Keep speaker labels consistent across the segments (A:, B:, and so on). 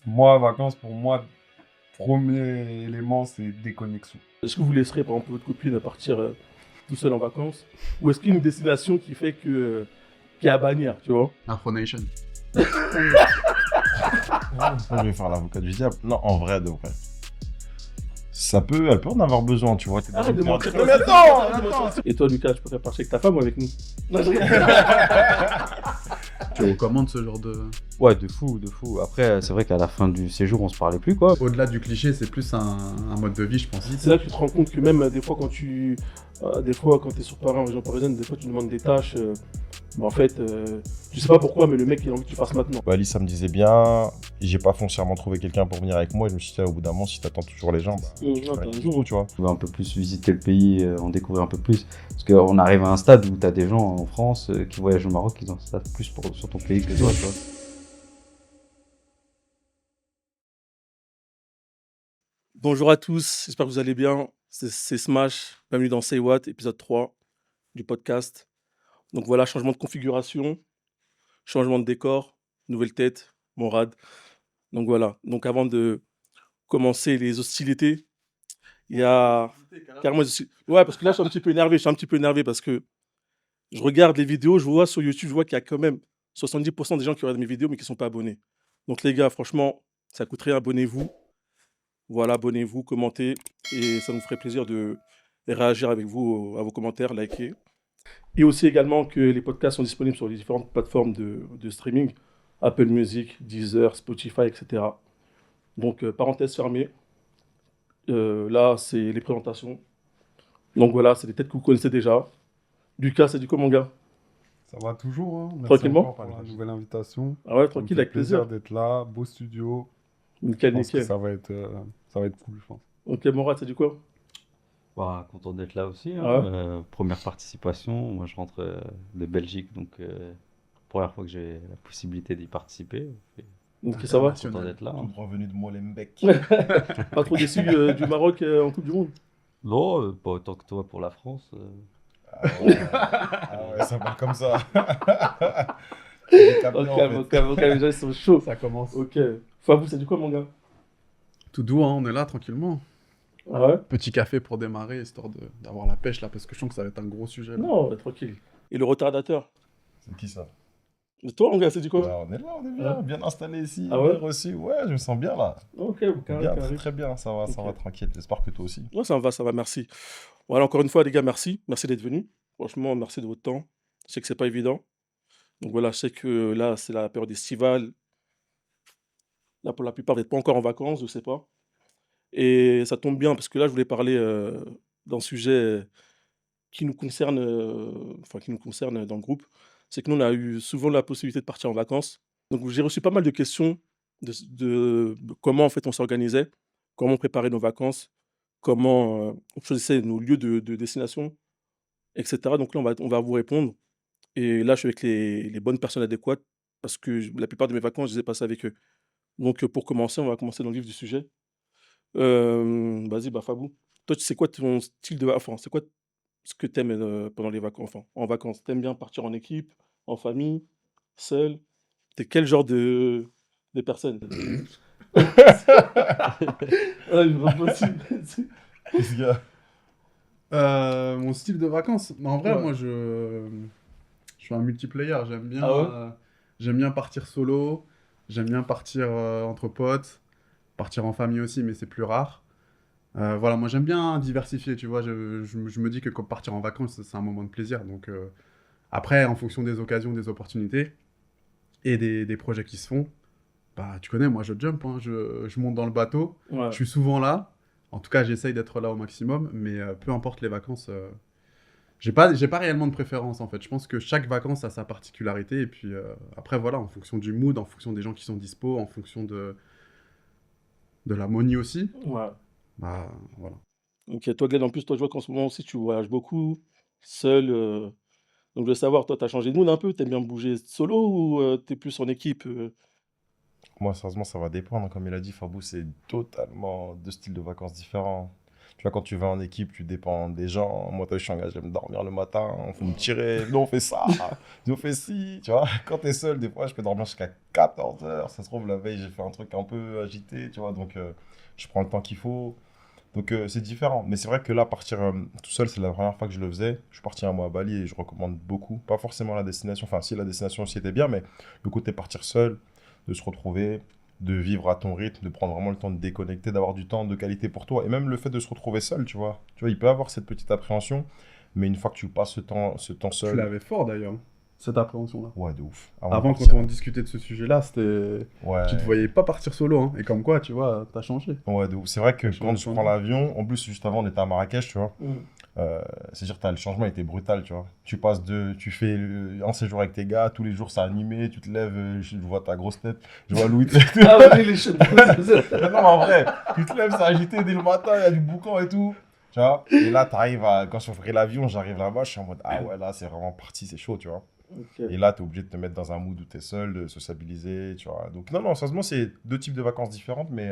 A: Moi, vacances, pour moi, premier élément, c'est déconnexion.
B: Est-ce que vous laisserez, par exemple, votre copine partir tout seul en vacances? Ou est-ce qu'il y a une destination qui fait que, qui est à bannir, tu vois?
C: Afro Nation.
D: Je vais faire l'avocat du diable. Non, en vrai, de vrai. Elle peut en avoir besoin, tu vois. T'es dans
B: Arrête de
D: une
B: mentir.
D: période- Mais attends.
B: Et toi, Lucas, tu préfères partir avec ta femme ou avec nous? Non, je rigole.
C: Tu recommandes ce genre de...
E: Ouais, de fou, de fou. Après, c'est vrai qu'à la fin du séjour, on se parlait plus, quoi.
C: Au-delà du cliché, c'est plus un mode de vie, je pense.
B: C'est là que tu te rends compte que même des fois quand tu es sur Paris en région parisienne, des fois tu demandes des tâches, mais en fait, tu sais pas pourquoi, mais le mec il a envie que tu fasses maintenant.
D: Bah, Alice, ça me disait bien. J'ai pas foncièrement trouvé quelqu'un pour venir avec moi. Et je me suis dit, au bout d'un moment, si t'attends toujours les gens, bah,
B: Non,
D: ça va
B: t'as
D: être
B: raison.
D: chaud, tu vois.
E: On va un peu plus visiter le pays, en découvrir un peu plus. Parce qu'on arrive à un stade où t'as des gens en France qui voyagent au Maroc, ils en savent plus sur ton pays que toi, tu vois.
B: Bonjour à tous, j'espère que vous allez bien. C'est Smash, bienvenue dans Say What, épisode 3 du podcast. Donc voilà, changement de configuration, changement de décor, nouvelle tête, Morad. Donc voilà, donc avant de commencer les hostilités, il y a carrément ouais, parce que là je suis un petit peu énervé, parce que je regarde les vidéos, je vois sur YouTube, je vois qu'il y a quand même 70% des gens qui regardent mes vidéos mais qui ne sont pas abonnés. Donc les gars, franchement, ça coûte rien, abonnez-vous. Voilà, abonnez-vous, commentez et ça nous ferait plaisir de réagir avec vous à vos commentaires, liker. Et aussi également que les podcasts sont disponibles sur les différentes plateformes de streaming, Apple Music, Deezer, Spotify, etc. Donc parenthèse fermée, là c'est les présentations. Donc voilà, c'est des têtes que vous connaissez déjà. Lucas, c'est du quoi mon gars?
A: Ça va toujours, hein. Merci
B: Tranquillement?
A: encore pour la nouvelle invitation.
B: Ah ouais,
A: Ça me
B: tranquille,
A: fait
B: avec plaisir.
A: d'être là. Beau studio. Je
B: Nickel,
A: pense que
B: nickel.
A: ça va être cool, je pense.
B: Ok, Morad, c'est du quoi?
E: Bah, content d'être là aussi, hein.
B: Ah ouais?
E: Première participation. Moi, je rentre de Belgique, donc première fois que j'ai la possibilité d'y participer. Et
B: Ok, ça va?
E: content d'être là, hein.
D: Tout revenu de Molenbeek.
B: Pas trop déçu du Maroc en Coupe du Monde?
E: Non, pas autant que toi pour la France.
D: Ah ouais, ça part comme ça. J'ai capté,
B: Au
D: en
B: calme,
D: fait.
B: au calme, au calme, les gens ils sont chauds.
A: Ça commence.
B: Ok. Fabou, c'est du quoi mon gars?
C: Tout doux, hein, on est là, tranquillement.
B: Ah ouais?
C: Petit café pour démarrer, histoire d'avoir la pêche, là, parce que je sens que ça va être un gros sujet, là.
B: Non, tranquille. Et le retardateur?
D: C'est qui ça?
B: Toi mon gars, c'est du quoi?
D: Bah, on est là, on est bien. Bien installé ici.
B: Ah ouais?
D: Bien reçu. Ouais, je me sens bien là.
B: Ok, carré,
D: Bien,
B: carré.
D: très bien. Ça va
B: Ok.
D: tranquille. J'espère que toi aussi.
B: Ouais, ça va, merci. Voilà, encore une fois, les gars, merci. Merci d'être venus. Franchement, merci de votre temps. Je sais que c'est pas évident. Donc voilà, je sais que là, c'est la période estivale. Là, pour la plupart, vous n'êtes pas encore en vacances, je sais pas. Et ça tombe bien parce que là, je voulais parler d'un sujet qui nous concerne, enfin qui nous concerne dans le groupe. C'est que nous, on a eu souvent la possibilité de partir en vacances. Donc j'ai reçu pas mal de questions de comment en fait on s'organisait, comment on préparait nos vacances, comment on choisissait nos lieux de destination, etc. Donc là, on va vous répondre. Et là, je suis avec les bonnes personnes adéquates parce que la plupart de mes vacances, je les ai passées avec eux. Donc pour commencer, on va commencer dans le vif du sujet. Vas-y, bah Fabou, toi, tu sais quoi ton style de enfin, c'est quoi ce que tu aimes, pendant les vacances, enfin, en vacances? Tu aimes bien partir en équipe, en famille, seul? Tu es quel genre de personne? Ouais, je vois possible.
D: Qu'est-ce qu'il y a?
C: Mon style de vacances. Mais en vrai,
B: Ouais.
C: moi, je suis un multiplayer.
B: Ah ouais?
C: J'aime bien partir solo. J'aime bien partir entre potes. Partir en famille aussi, mais c'est plus rare. Voilà, moi, j'aime bien diversifier, tu vois. Je me dis que quand partir en vacances, c'est un moment de plaisir. Donc, après, en fonction des occasions, des opportunités et des projets qui se font, bah, tu connais, moi, je jump, hein. Je monte dans le bateau.
B: Ouais.
C: Je suis souvent là. En tout cas, j'essaye d'être là au maximum. Mais peu importe les vacances... j'ai pas réellement de préférence en fait. Je pense que chaque vacance a sa particularité et puis après voilà, en fonction du mood, en fonction des gens qui sont dispo, en fonction de la money aussi,
B: Ouais.
C: bah voilà.
B: OK, toi, Glenn, en plus, toi, je vois qu'en ce moment aussi, tu voyages beaucoup, seul, donc je veux savoir, toi, tu as changé de mood un peu? Tu aimes bien bouger solo ou tu es plus en équipe?
D: Moi, sérieusement, ça va dépendre. Comme il a dit, Fabou, c'est totalement deux styles de vacances différents. Tu vois, quand tu vas en équipe, tu dépends des gens. Moi, je suis engagé à me dormir le matin, on faut me tirer, nous on fait ça, nous on fait ci, tu vois. Quand t'es seul, des fois, je peux dormir jusqu'à 14 h. Ça se trouve, la veille, j'ai fait un truc un peu agité, tu vois, donc je prends le temps qu'il faut. Donc c'est différent. Mais c'est vrai que là, partir tout seul, c'est la première fois que je le faisais. Je suis parti un mois à Bali et je recommande beaucoup. Pas forcément la destination, enfin si la destination aussi était bien, mais le côté partir seul, de se retrouver, de vivre à ton rythme, de prendre vraiment le temps de déconnecter, d'avoir du temps de qualité pour toi. Et même le fait de se retrouver seul, tu vois. Tu vois, il peut y avoir cette petite appréhension, mais une fois que tu passes ce temps
C: Tu
D: seul...
C: l'avais fort d'ailleurs, cette appréhension-là.
D: Ouais, de ouf.
C: Avant,
D: de partir,
C: quand on discutait de ce sujet-là, c'était...
D: ouais.
C: Tu te voyais pas partir solo, hein. Et comme quoi, tu vois, t'as changé.
D: Ouais, de ouf. C'est vrai que
C: Ça change
D: quand tu
C: de
D: prends
C: point
D: l'avion, en plus, juste avant, on était à Marrakech, tu vois. C'est-à-dire que le changement était brutal, tu vois. Tu fais un séjour avec tes gars, tous les jours c'est animé, tu te lèves, je vois ta grosse tête, je vois Louis.
E: Ah oui, les cheveux.
D: Non, mais en vrai, tu te lèves, c'est agité dès le matin, il y a du boucan et tout. Tu vois. Et là, quand je ferai l'avion, j'arrive là-bas, je suis en mode, ah ouais, là, c'est vraiment parti, c'est chaud, tu vois.
B: Ok.
D: Et là, tu es obligé de te mettre dans un mood où tu es seul, de sociabiliser, tu vois. Donc, non, sérieusement, c'est deux types de vacances différentes, mais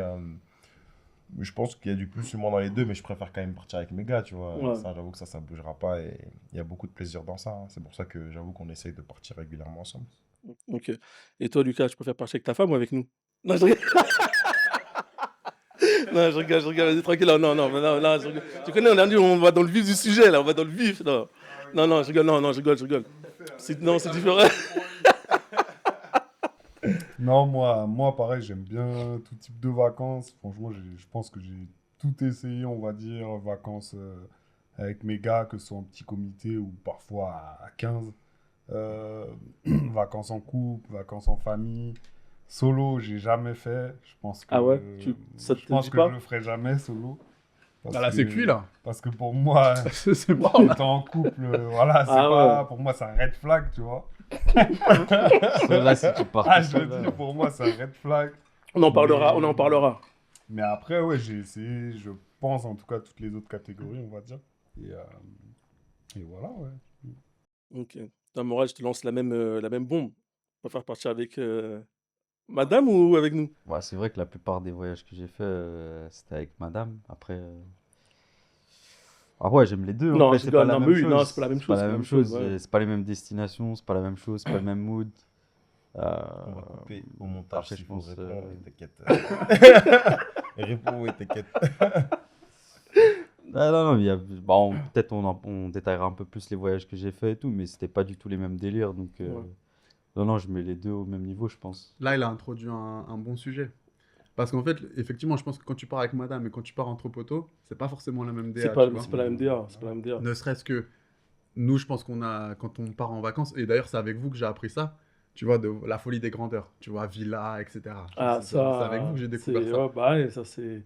D: je pense qu'il y a du plus et moins dans les deux, mais je préfère quand même partir avec mes gars, tu vois.
B: Ouais.
D: Ça, j'avoue que ça bougera pas et il y a beaucoup de plaisir dans ça, hein. C'est pour ça que j'avoue qu'on essaye de partir régulièrement ensemble.
B: Ok. Et toi, Lucas, tu préfères partir avec ta femme ou avec nous? Non, je rigole. Non, je rigole, vas-y, tranquille. Non, non, je rigole. Tu connais, on va dans le vif du sujet, là, on va dans le vif. Non, je rigole, non, je rigole. Non, c'est différent.
A: Non, moi, pareil, j'aime bien tout type de vacances. Franchement, je pense que j'ai tout essayé, on va dire, vacances avec mes gars, que ce soit en petit comité ou parfois à 15. Euh, vacances en couple, vacances en famille. Solo, j'ai jamais fait. Je pense que,
B: Ah ouais? Ça
A: je
B: te
A: pense
B: dit
A: que
B: pas?
A: je le ferai jamais solo. Parce
C: Ah là, c'est
A: que-
C: cuit, là.
A: Parce que pour moi,
C: C'est bon, là.
A: étant en couple, voilà, c'est
B: Ah
A: pas,
B: ouais.
A: pour moi, c'est un red flag, tu vois.
E: Là, si tu pars
A: Ah,
E: tout
A: je
E: seul,
A: le dis,
E: là.
A: pour moi, c'est un red flag.
B: On en parlera, on
A: Mais-
B: en parlera.
A: Mais après, ouais, j'ai essayé, je pense en tout cas, toutes les autres catégories, on va dire. Et voilà, ouais.
B: Ok. Toi, Morel, je te lance la même bombe. Tu préfères partir avec madame ou avec nous?
E: Ouais, c'est vrai que la plupart des voyages que j'ai fait, c'était avec madame. Après. Ah ouais, j'aime les deux. En
B: Non,
E: vrai,
B: je
E: c'est pas
B: rigole,
E: la
B: non,
E: même
B: mais oui,
E: chose.
B: non, c'est pas la même
E: C'est pas
B: chose,
E: la
B: c'est pas la
E: même
B: même chose,
E: chose.
B: ouais.
E: C'est pas les mêmes destinations, c'est pas la même chose, c'est pas le même mood.
D: On va couper au montage
E: après,
D: s'il
E: je
D: faut
E: pense,
D: répondre, t'inquiète. Réponds, oui, t'inquiète.
E: Ah, non, mais peut-être on détaillera un peu plus les voyages que j'ai fait et tout, mais c'était pas du tout les mêmes délires. Donc,
B: Ouais.
E: non, je mets les deux au même niveau, je pense.
C: Là, il a introduit un bon sujet. Parce qu'en fait, effectivement, je pense que quand tu pars avec madame et quand tu pars entre poteaux, c'est pas forcément la même DA,
B: C'est pas,
C: tu vois.
B: c'est pas la même DA, c'est pas la même DA.
C: Ne serait-ce que nous, je pense quand on part en vacances, et d'ailleurs, c'est avec vous que j'ai appris ça, tu vois, de la folie des grandeurs, tu vois, villa, etc.
B: Ah,
C: C'est avec vous que j'ai découvert ça.
B: ouais, bah ouais, ça c'est...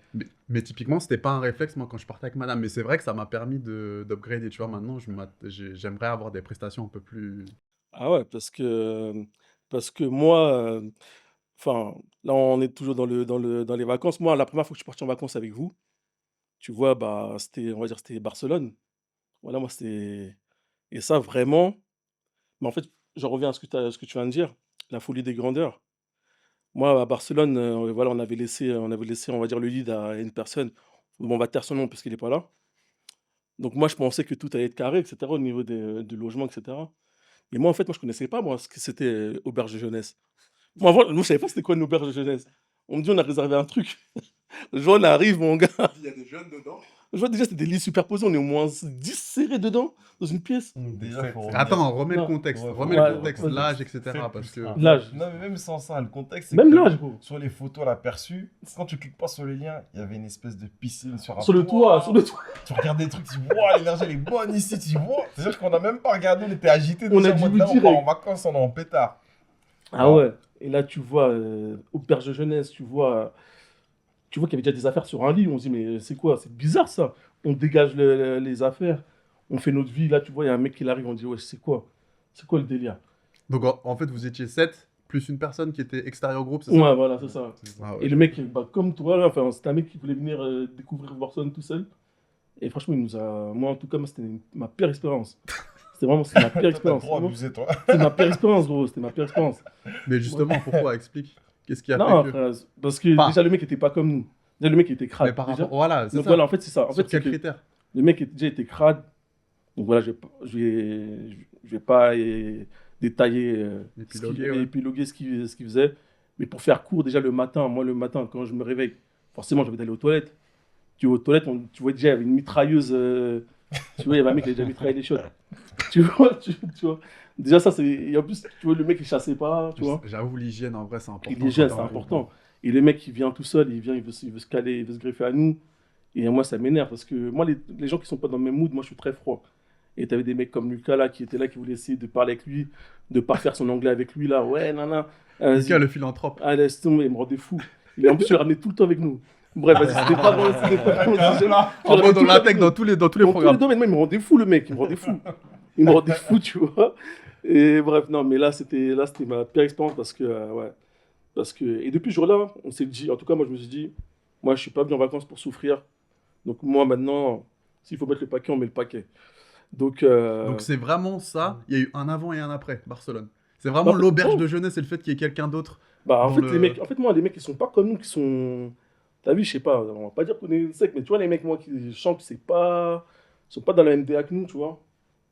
C: Mais typiquement, c'était pas un réflexe, moi, quand je partais avec madame. Mais c'est vrai que ça m'a permis d'upgrader, tu vois. Maintenant, j'aimerais avoir des prestations un peu plus.
B: Ah ouais, parce que moi, enfin, là on est toujours dans les vacances. Moi, la première fois que je suis parti en vacances avec vous, tu vois, bah, on va dire, c'était Barcelone. Voilà, moi, c'était... Et ça, vraiment, mais en fait, je reviens à ce que tu viens de dire, la folie des grandeurs. Moi, à Barcelone, voilà, on avait laissé, on va dire, le lead à une personne. Bon, on va taire son nom parce qu'il est pas là. Donc moi, je pensais que tout allait être carré, et cetera, au niveau du logement, et cetera. Et moi, en fait, moi, je connaissais pas, moi, ce que c'était auberge de jeunesse. Moi, avant, je savais pas c'était quoi une auberge de jeunesse. On me dit, on a réservé un truc. Le jour, on arrive, mon gars.
C: Il y a des jeunes dedans.
B: Je vois déjà, c'était des lits superposés. On est au moins 10 serrés dedans, dans une pièce.
D: Déjà, faut revenir.
C: Attends, remets le
B: Non.
C: contexte.
D: Ouais,
C: Remets
B: ouais,
C: le contexte,
B: ouais,
C: l'âge, etc.
A: c'est
C: Parce que.
A: plus un.
B: L'âge.
D: Non, mais même sans ça, le contexte, c'est
B: Même
D: que
B: l'âge, gros.
D: sur les photos, l'aperçu, quand tu cliques pas sur les liens, il y avait une espèce de piscine sur un
B: Sur le toit, sur le toit.
D: Tu regardes des trucs, tu dis, wow, l'énergie, elle est bonne ici, tu vois. C'est-à-dire qu'on a même pas regardé, on était agité.
B: On a
D: déjà,
B: dit
D: en mode,
B: oui
D: là, on part
B: direct.
D: en vacances, on est en pétard.
B: Ah ouais. Et là, tu vois, auberge de jeunesse, tu vois qu'il y avait déjà des affaires sur un lit. On se dit, mais c'est quoi? C'est bizarre ça. On dégage les affaires, on fait notre vie. Là, tu vois, il y a un mec qui arrive, on dit, ouais, c'est quoi? C'est quoi le délire?
C: Donc, en fait, vous étiez 7, plus une personne qui était extérieure au groupe, c'est ça?
B: Ouais, voilà, c'est ça.
C: Ah ouais.
B: Et le mec, bah, comme toi, là, enfin, c'était un mec qui voulait venir découvrir Barcelone tout seul. Et franchement, il nous a. Moi, en tout cas, moi, c'était ma pire expérience. C'était ma pire
D: T'as
B: expérience.
D: trop
B: Vraiment,
D: abusé, toi.
B: c'était ma pire expérience, gros. C'était ma pire expérience.
C: Mais justement, pourquoi? Explique. Qu'est-ce qui a
B: Non,
C: fait que.
B: frère, parce que
C: Pas.
B: déjà, le mec était pas comme nous. Déjà, le mec il était crade.
C: Mais par
B: déjà.
C: rapport, voilà, c'est
B: Donc
C: ça.
B: voilà, en fait, c'est ça. En
C: Sur
B: fait, c'est
C: quels
B: que
C: critères?
B: le mec déjà était crade. Donc voilà, je vais pas détailler,
C: Épiloguer, ouais.
B: épiloguer ce qu'il faisait. Mais pour faire court, déjà le matin, moi le matin, quand je me réveille, forcément, j'avais d'aller aux toilettes. Tu vas aux toilettes, tu vois déjà, il y avait une mitrailleuse. Tu vois, il y avait un mec qui avait déjà mitraillé les shots. Tu vois. Déjà, ça, c'est. Et en plus, tu vois, le mec, il chassait pas, tu vois.
C: J'avoue, l'hygiène, en vrai, c'est important.
B: L'hygiène,
C: quand
B: c'est
C: t'arrives.
B: important. Et le mec, il vient tout seul, il veut se caler, il veut se greffer à nous. Et moi, ça m'énerve parce que moi, les gens qui sont pas dans le même mood, moi, je suis très froid. Et t'avais des mecs comme Lucas, là, qui étaient là, qui voulaient essayer de parler avec lui, de parfaire son anglais avec lui, là. Ouais, nana.
C: Lucas, le philanthrope.
B: Ah, laisse tomber, il me rendait fou. Et en plus, je le ramenais tout le temps avec nous. Bref, vas-y, c'était pas dans
C: En mode, on l'intègre dans tous les
B: dans tous les
C: programmes.
B: domaines. Moi, il me rendait fou, le mec. Il me rendait fou. Il me rendait fou, tu vois. Et bref, non, mais là, c'était ma pire expérience parce que, ouais. Et depuis ce jour-là, on s'est dit, en tout cas, moi, je me suis dit, moi, je suis pas venu en vacances pour souffrir. Donc, moi, maintenant, s'il faut mettre le paquet, on met le paquet. Donc
C: c'est vraiment ça. Il y a eu un avant et un après Barcelone. C'est vraiment
B: Bah,
C: l'auberge
B: oh.
C: de jeunesse et le fait qu'il y ait quelqu'un d'autre.
B: bah, en
C: dans
B: fait,
C: le-
B: les mecs, moi, les mecs qui sont pas comme nous, qui sont. T'as vu, je sais pas, on va pas dire qu'on est sec, mais tu vois, les mecs, moi, qui chantent, c'est pas. Ils sont pas dans la MDA que nous, tu vois.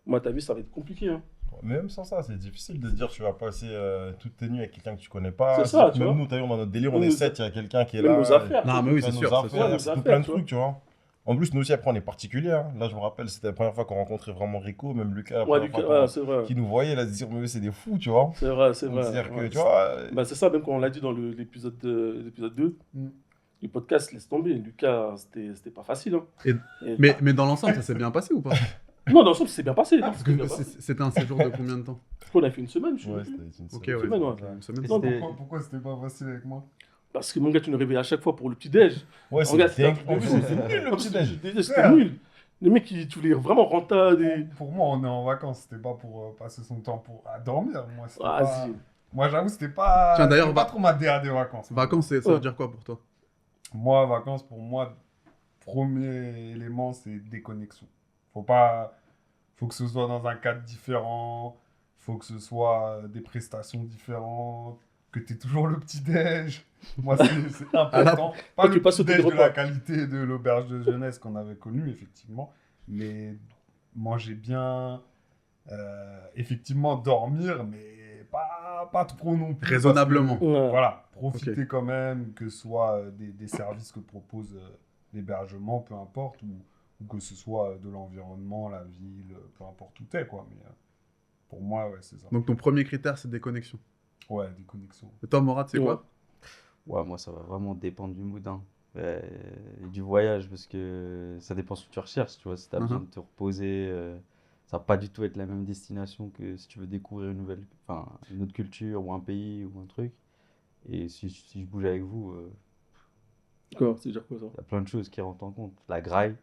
B: Moi, t'as vu, ça va être compliqué. Hein.
D: Mais même sans ça, c'est difficile de se dire tu vas passer toute tes nuits avec quelqu'un que tu connais pas.
B: C'est ça,
D: Si
B: tu
D: même
B: vois.
D: nous, t'as vu, dans notre délire, on
B: Même
D: est
B: nos-
D: 7, il y a quelqu'un qui est
B: Même
D: là.
B: nos affaires.
C: Non, mais oui,
D: fait
C: c'est
D: nos
C: sûr. c'est
D: affaires,
C: sûr.
B: sûr.
D: c'est
B: Nos
D: tout plein de
B: affaires,
D: trucs, tu vois. En plus, nous aussi, après, on est particuliers. Hein. Là, je me rappelle, c'était la première fois qu'on rencontrait vraiment Rico, même Lucas, la
B: Ouais,
D: première
B: Lucas,
D: fois
B: ouais, c'est vrai.
D: qui nous voyait, là, se dire, mais c'est des fous, tu vois.
B: C'est vrai, c'est vrai.
D: C'est-à-dire que,
B: Ouais.
D: tu vois,
B: Bah, c'est ça, même quand on l'a dit dans l'épisode 2,
C: Mm.
B: le podcast, laisse tomber. Lucas, c'était pas facile. Hein.
C: Et-
B: Et-
C: Mais dans l'ensemble, ça s'est bien passé ou pas?
B: Non, dans le sens, c'est bien passé. Non,
C: Parce que c'était un séjour de combien de temps?
B: on a fait une semaine, je sais
D: ouais,
B: plus.
D: c'était une
C: Ok,
D: semaine.
C: ouais.
B: semaine, ouais.
C: Une semaine.
B: Non,
E: C'était-
A: Pourquoi c'était pas facile avec moi?
B: Parce que mon gars, tu nous réveillais à chaque fois pour le petit-déj.
D: Ouais, c'est
B: Regarde, c'était un
D: dingue.
B: truc de
D: En plus,
B: fou.
D: c'est nul, le petit déj.
B: C'était nul. Les mecs, tu voulais vraiment rentrer.
A: Pour moi, on est en vacances, c'était pas pour passer son temps à dormir. Moi, c'était
B: Ah,
A: pas...
B: si.
A: Moi, j'avoue, c'était pas.
C: Tiens, d'ailleurs,
A: c'était pas trop ma DA des vacances.
C: Vacances, ça
B: Ouais.
C: veut dire quoi pour toi?
A: Moi, vacances, pour moi, premier élément, c'est déconnexion. Faut que ce soit dans un cadre différent, faut que ce soit des prestations différentes, que tu aies toujours le petit-déj. Moi, c'est important. Pas
B: Toi,
A: le
B: tu passes au
A: petit-déj de
B: repas.
A: la qualité de l'auberge de jeunesse qu'on avait connu, effectivement, mais manger bien, effectivement dormir, mais pas trop non plus.
C: Raisonnablement.
A: parce que,
B: Ouais.
A: voilà, profiter quand même, que ce soit des services que propose l'hébergement, peu importe, ou que ce soit de l'environnement, la ville, peu importe où t'es, quoi. Mais pour moi, ouais, c'est ça.
C: Donc ton premier critère, c'est déconnexion.
A: Ouais, des connexions.
C: Et toi, Morat, c'est quoi?
E: Ouais, moi, ça va vraiment dépendre du mood, hein. Et du voyage, parce que ça dépend ce que tu recherches, tu vois. Si tu as besoin de te reposer, ça va pas du tout être la même destination que si tu veux découvrir une autre culture ou un pays ou un truc. Et si je bouge avec vous,
B: Quoi, c'est dire quoi ça?
E: il y a plein de choses qui rentrent en compte. La graille.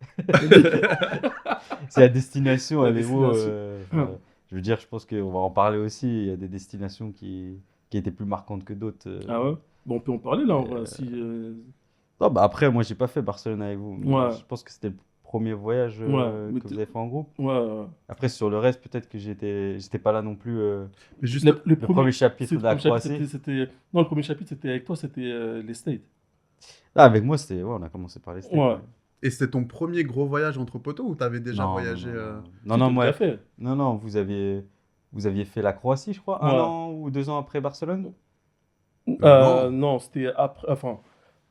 E: C'est la destination,
B: La
E: elle est beau.
B: destination.
E: Je veux dire, je pense qu'on va en parler aussi. Il y a des destinations qui étaient plus marquantes que d'autres.
B: Ah ouais? Bon, on peut en parler là, en vrai. Si,
E: Non, bah après, moi, j'ai pas fait Barcelone avec vous. Mais
B: Ouais.
E: je pense que c'était le premier voyage
B: Ouais, mais
E: que vous avez fait en groupe.
B: ouais.
E: Après, sur le reste, peut-être que j'étais pas là non plus.
C: Mais juste,
E: Le premier chapitre
B: c'est-
E: de la
B: le premier chapitre,
E: Croatie.
B: Non, le premier chapitre, c'était avec toi, c'était les States.
E: Là, avec moi, c'était. Ouais, on a commencé par les States.
B: Ouais.
C: et c'était ton premier gros voyage entre poteaux ou t'avais déjà
E: Non,
C: voyagé
E: Non, non,
B: Si,
E: moi.
B: tout à fait.
E: Non, vous aviez fait la Croatie, je crois,
B: Ouais.
E: 1 an ou 2 ans après Barcelone.
B: Non, c'était après. Enfin,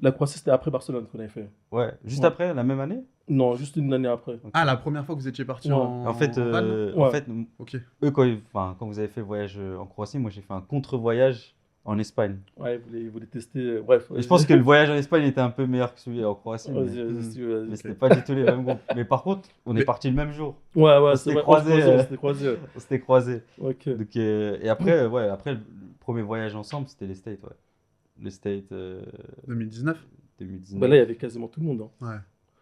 B: la Croatie, c'était après Barcelone qu'on avait fait.
E: Ouais, juste
B: Ouais.
E: après, la même année.
B: Non, juste une année après.
C: Ah, la première fois que vous étiez parti
B: Ouais.
C: en
E: En
C: van?
B: Ouais.
C: Ok.
E: eux, quand vous avez fait le voyage en Croatie, moi, j'ai fait un contre-voyage en Espagne.
B: Ouais, ils voulaient tester. Bref.
E: Et je pense que le voyage en Espagne était un peu meilleur que celui en Croatie.
B: Vas-y,
E: Mais,
B: vas-y.
E: mais c'était pas du tout les mêmes groupes. Mais par contre, on est
C: Mais-
E: parti le même jour.
B: Ouais,
E: On
B: c'est
E: s'était
B: vrai.
E: croisés,
B: On s'était croisés.
E: On s'était croisés.
B: Ok.
E: Donc, et après, après, le premier voyage ensemble, c'était les States. Ouais. Les States
C: 2019?
E: 2019.
B: Bah là, il y avait quasiment tout le monde. Hein.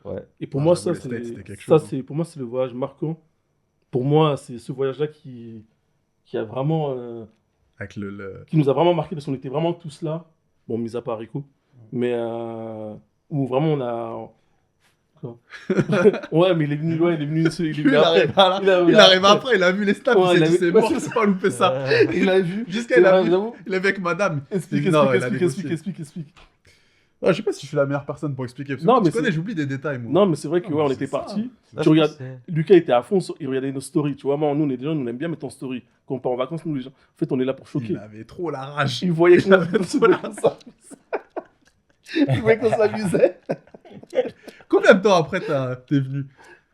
C: Ouais.
E: Ouais.
B: Et pour
C: Ah,
B: moi,
C: j'avoue,
B: ça,
C: les States, c'était quelque
B: ça,
C: chose, hein.
B: c'est pour moi, c'est le voyage marquant. Pour moi, c'est ce voyage-là qui a vraiment,
C: Avec le...
B: qui nous a vraiment marqué parce qu'on était vraiment tous là. Bon, mis à part Rico, mais où vraiment on a. Quoi ouais, mais il est venu loin, il est venu
C: Il
B: après.
C: arrive après, il a vu les stats,
B: Ouais,
C: il
B: il a
C: s'est dit
B: vu-
C: c'est mort, je sais pas louper ça.
B: Il a vu.
C: Jusqu'à il a vu,
B: J'avoue.
C: il est avec madame.
B: Explique,
C: Non,
B: explique,
C: il a
B: explique,
C: négocié.
B: explique.
C: Ah, je sais pas si je suis la meilleure personne pour expliquer. Parce que
B: Non,
C: quand
B: mais
C: tu connais,
B: c'est-
C: j'oublie des détails, moi.
B: Non, mais c'est vrai que
A: Non,
B: ouais, on
A: mais
B: était
A: c'est ça.
B: partis.
E: Là,
B: Tu
E: je
B: regardes,
E: pensais-
B: Lucas était à fond, il regardait nos stories. Tu vois, moi, nous, on est des gens, nous, on aime bien mettre en story. Quand on part en vacances, nous, les gens, en fait, on est là pour
C: Il
B: choquer.
C: avait trop la rage.
B: Il voyait qu'on
C: avait trop la
B: Il voyait qu'on s'amusait.
C: Combien de temps après t'es venu?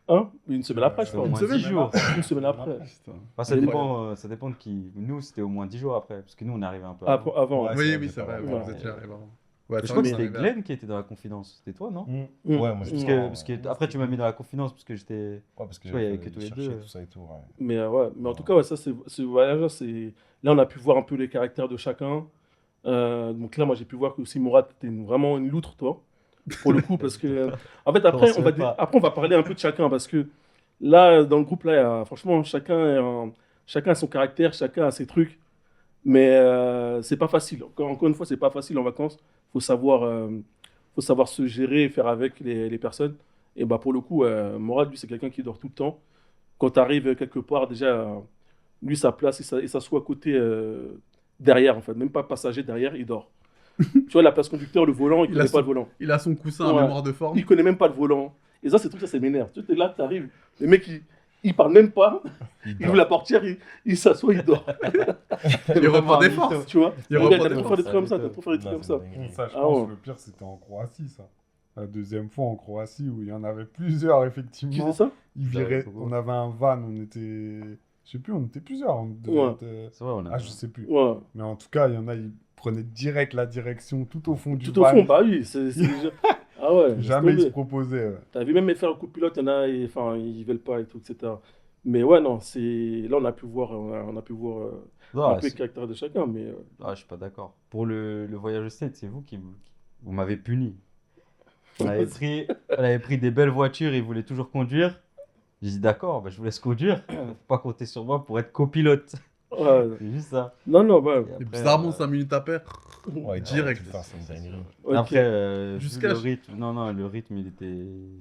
B: Hein? Une semaine après, je
E: C'était au
B: pense.
E: moins
C: semaine
E: 10 jours.
B: Une semaine après.
C: Putain.
E: Enfin, ça
B: Incroyable.
E: ça dépend de qui. Nous, c'était au moins 10 jours après, parce que nous, on est arrivé un peu
B: Après,
E: avant.
B: avant.
D: Ouais,
B: ouais.
C: Oui,
D: c'est
C: oui,
D: vrai,
C: c'est vrai.
D: ouais.
C: Vous
E: Ouais.
C: êtes déjà arrivé avant. Ouais,
E: Je
C: c'est
E: crois que
C: vrai,
E: c'était
C: on arrivait
E: Glenn qui était dans la confidence. C'était toi, non?
D: Ouais,
B: Mm.
D: moi,
E: Parce
D: je
E: que après, tu m'as mis dans la confidence parce que j'étais.
D: Ouais, parce que
E: Ouais, il y avait
D: j'avais
E: que tous les
D: cherché
E: deux.
D: tout ça et tout, ouais.
B: Mais ouais, mais en tout cas, ouais, ça, ce voyage-là, là, on a pu voir un peu les caractères de chacun. Donc là, moi, j'ai pu voir que aussi Mourad, t'es vraiment une loutre, toi, pour le coup, parce que, en fait, après,
E: Commence même pas.
B: après, on va parler un peu de chacun, parce que là, dans le groupe, là, franchement, chacun a son caractère, chacun a ses trucs, mais c'est pas facile. Encore une fois, c'est pas facile en vacances. Faut savoir, faut savoir se gérer et faire avec les personnes. Et bah, pour le coup, Mourad, lui, c'est quelqu'un qui dort tout le temps. Quand tu arrives quelque part, déjà, lui, sa place, il s'assoit à côté, derrière, en fait. Même pas passager, derrière, il dort. Tu vois, la place conducteur, le volant, il
C: Il a
B: connaît pas
C: son-
B: le volant.
C: Il a son coussin à
B: Ouais.
C: mémoire de forme.
B: Il connaît même pas le volant. Et ça, c'est truc, ça m'énerve. Tu es là, tu arrives, le mec, il parle même pas, il ouvre la portière, il s'assoit, il dort.
C: Il reprend des forces.
B: Tu vois,
C: Il
B: il
C: reprend
B: t'as
C: des
B: trop fait des trucs comme ça, t'as trop fait des trucs
D: Non,
B: comme
D: c'est
B: ça.
D: une dinguerie.
A: Ça, je
B: Ah
A: pense
B: ouais.
A: que le pire, c'était en Croatie, ça. La deuxième fois en Croatie, où il y en avait plusieurs,
B: Qui
A: effectivement.
B: faisait ça?
A: Ils viraient,
E: beaucoup.
A: on avait un van, on était... Je sais plus, on était plusieurs. On devait
B: Ouais.
A: être,
E: C'est vrai, on a.
A: Ah, je sais plus.
B: Ouais.
A: Mais en tout cas, il y en a, ils prenaient direct la direction tout au fond du
B: Tout au
A: van.
B: fond, bah oui. Ah ouais, laisse
A: Jamais ils se
B: tomber.
A: proposaient. Ouais.
B: T'as vu même faire un coup de pilote, il y en a, enfin, ils veulent pas et tout, etc. Mais ouais, non, là on a pu voir, on a pu voir
E: Non,
B: un peu le caractère de chacun, mais
E: je suis pas d'accord. Pour le voyage au States, c'est vous vous m'avez puni. On avait pris des belles voitures et ils voulaient toujours conduire. J'ai dit d'accord, bah, je vous laisse conduire. Faut pas compter sur moi pour être copilote.
B: ouais.
E: C'est juste ça.
B: Non, non, bah,
E: Et
C: Et
E: après,
C: bizarrement, 5 minutes après.
D: Ouais,
C: Direct.
D: putain, c'est une dinguerie.
B: ok.
E: Après, vu
C: Jusqu'à-
E: le rythme, non, le rythme,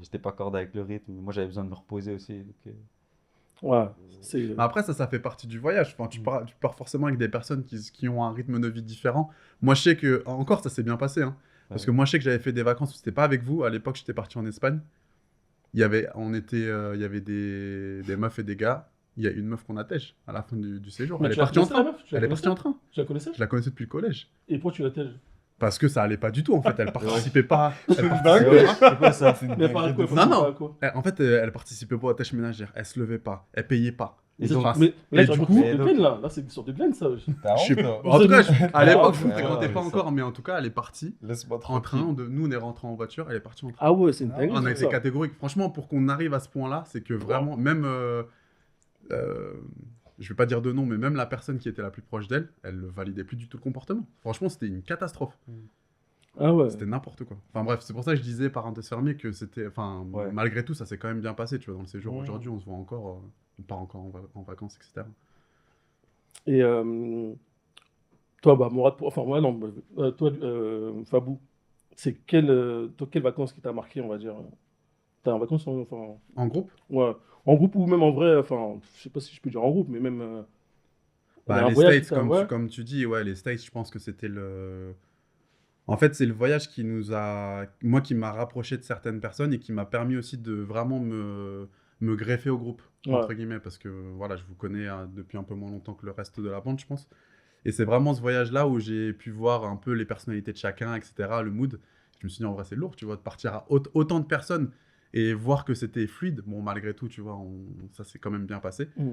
E: j'étais pas cordé avec le rythme. Moi, j'avais besoin de me reposer aussi. Donc,
B: Ouais, c'est.
C: Mais après, ça fait partie du voyage. Enfin, tu pars forcément avec des personnes qui ont un rythme de vie différent. Moi, je sais que, encore, ça s'est bien passé. Hein. Parce que moi, je sais que j'avais fait des vacances où c'était pas avec vous. À l'époque, j'étais parti en Espagne. Il y avait des meufs et des gars. Il y a une meuf qu'on attèche à la fin du séjour.
B: Mais
C: Elle est
B: tu la
C: partie en
B: connaissais, la
C: train.
B: meuf? Tu la
C: Elle est partie en
B: connaissais?
C: train.
B: Tu la connaissais?
C: Je la connaissais depuis le collège.
B: Et pourquoi tu la tèges?
C: Parce que ça allait pas du tout, en fait. Elle participait pas. Elle
E: c'est
C: participait pas.
E: c'est quoi ça?
B: Mais par quoi?
C: Non, non.
B: Par quoi?
C: En fait, elle participait pas aux tâches ménagères. Elle se levait pas. Elle payait pas.
E: Et
B: Ça,
E: donc,
C: Enfin,
B: mais là,
C: et
B: tu
C: du
B: racontes
C: coup-
B: une sorte de Glenn, là. Là, c'est une sorte de Glenn, ça.
D: T'as
C: Je sais
D: honte,
C: pas.
D: hein.
C: En tout cas, à l'époque, je ne
E: ouais,
C: fréquentais
E: ouais,
C: pas
E: ça.
C: encore, mais en tout cas, elle est partie
D: Laisse-moi
C: en
D: tranquille.
C: train. Nous, on est rentrés en voiture. Elle est partie en train.
B: Ah ouais, c'est une
A: Ah,
B: dinguerie.
C: On a
B: tout
C: été
B: ça.
C: catégorique. Franchement, pour qu'on arrive à ce point-là, c'est que vraiment, même, je vais pas dire de nom, mais même la personne qui était la plus proche d'elle, elle ne validait plus du tout le comportement. Franchement, c'était une catastrophe.
B: Ah ouais.
C: C'était n'importe quoi. Enfin bref, c'est pour ça que je disais, parenthèse fermée, que c'était, enfin,
E: Ouais.
C: malgré tout, ça s'est quand même bien passé, tu vois, dans le séjour.
A: Ouais.
C: Aujourd'hui, on se voit encore, on part encore en vacances, etc.
B: Et toi, bah, Mourad, enfin, ouais, non, toi, Fabou, c'est toi, quelles vacances qui t'a marqué, on va dire? T'as en vacances, enfin,
C: En groupe,
B: ouais, en groupe ou même en vrai, enfin, je sais pas si je peux dire en groupe, mais même il y a un
C: les
B: voyage
C: States,
B: qui t'a- ouais.
C: comme tu dis, ouais, les States, je pense que c'était En fait, c'est le voyage qui qui m'a rapproché de certaines personnes et qui m'a permis aussi de vraiment me greffer au groupe,
B: Ouais.
C: entre guillemets, parce que voilà, je vous connais depuis un peu moins longtemps que le reste de la bande, je pense. Et c'est vraiment ce voyage-là où j'ai pu voir un peu les personnalités de chacun, etc., le mood. Je me suis dit, en vrai, c'est lourd, tu vois, de partir à autant de personnes et voir que c'était fluide. Bon, malgré tout, tu vois, ça s'est quand même bien passé.
B: Mm.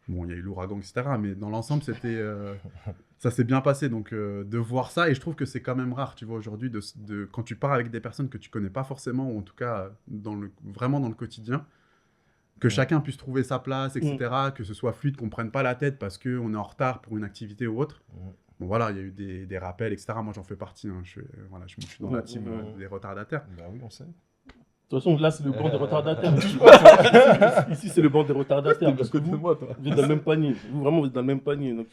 C: Bon, il y a eu l'ouragan, etc., mais dans l'ensemble, ça s'est bien passé. Donc, de voir ça, et je trouve que c'est quand même rare, tu vois, aujourd'hui, quand tu pars avec des personnes que tu connais pas forcément, ou en tout cas, vraiment dans le quotidien, que chacun puisse trouver sa place, etc., que ce soit fluide, qu'on prenne pas la tête parce qu'on est en retard pour une activité ou autre. Bon, voilà, il y a eu des rappels, etc. Moi, j'en fais partie. Hein. Je suis dans la team des retardataires.
D: Bah oui, on sait.
B: De toute façon, là, c'est le banc des retardataires. Ici, c'est le banc des retardataires. Parce que vous, vous êtes dans le même panier. Vous, vraiment, vous êtes dans le même panier. Donc,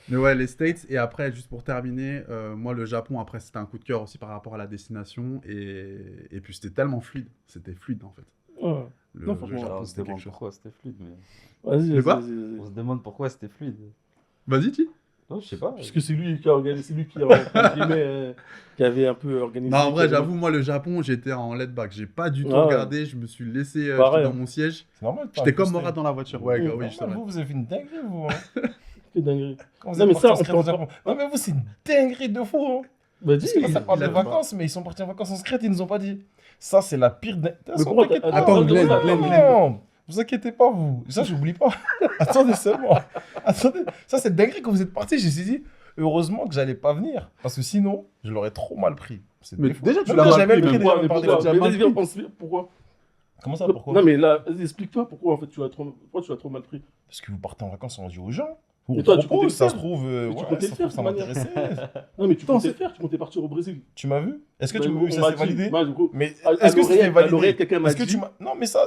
C: Mais ouais, les States. Et après, juste pour terminer, moi, le Japon, après, c'était un coup de cœur aussi par rapport à la destination. Et puis, c'était tellement fluide. C'était fluide, en fait.
B: ouais.
C: Le
B: Non, franchement,
C: Japon,
E: on se
C: c'était quelque
E: demande
C: chose.
E: pourquoi c'était fluide. Mais...
B: Vas-y,
C: De quoi
B: vas-y.
E: On se demande pourquoi c'était fluide.
C: Vas-y, Ti.
E: Non, je sais pas.
B: Parce que c'est lui qui a organisé, c'est lui qui, entre guillemets, qui avait un peu organisé.
C: Non, en vrai, j'avoue, moi, le Japon, j'étais en laid back. J'ai pas du tout
B: Ah ouais.
C: regardé. Je me suis laissé
B: Pareil,
C: j'étais dans
B: hein.
C: mon siège.
D: C'est normal.
C: J'étais comme Morat dans la voiture. Ouais,
B: Mmh.
C: oui, je sais.
D: Vous, vous avez fait une dinguerie, vous. Hein.
B: C'est dingue.
D: Quand vous
B: Non,
D: êtes
B: mais
D: partis
B: ça,
D: en
B: on
D: secret
B: peut
D: au
B: en
D: Japon. Non, mais vous, c'est une dinguerie de fou. Hein.
B: Bah,
D: Parce que là, ça parle
C: il
D: de
C: a pas.
D: vacances, mais ils sont partis en vacances en secret, ils nous ont pas dit. Ça, c'est la pire.
B: Mais pourquoi
C: Attends, Glenn,
D: Non, vous inquiétez pas, vous. Ça, j'oublie pas. Attendez seulement. Attendez. Ça, c'est dinguerie quand vous êtes partis. Je me suis dit, heureusement que j'allais pas venir. Parce que sinon, je l'aurais trop mal pris. C'est
C: Mais
D: des fous.
C: déjà, tu
D: Même
C: l'as
D: quand
C: mal
D: j'ai même
C: pris,
D: pris
C: mais
D: déjà,
B: pourquoi,
D: même par
B: pourquoi
D: des-
C: déjà mal
B: Mais
C: pris.
B: vas-y, viens, pourquoi
D: Comment ça, pourquoi
B: Non, mais là, vas-y, explique-toi pourquoi en fait pourquoi tu l'as trop mal pris.
D: Parce que vous partez en vacances, on dit aux gens. Vous
B: Mais toi, tu
D: propose,
B: comptais
D: ça
B: le
D: se
B: faire.
D: trouve,
B: Mais tu
D: ouais,
B: comptais
D: ça
B: le
D: se trouve,
B: faire,
D: ça
B: de toute
D: m'intéressait.
B: Non, mais tu
C: Attends,
B: comptais
C: c'est-
B: le faire, tu comptais partir au Brésil.
D: Tu m'as vu? Est-ce que
B: Bah,
D: tu m'as
B: on
D: vu? Ça
B: m'a
D: s'est
B: dit-
D: validé?
B: bah, du coup,
D: Mais
B: à
D: est-ce que c'était
B: l'oreille,
D: validé?
B: quelqu'un m'a
D: Est-ce que
B: dit.
D: tu m'as... Non, mais ça,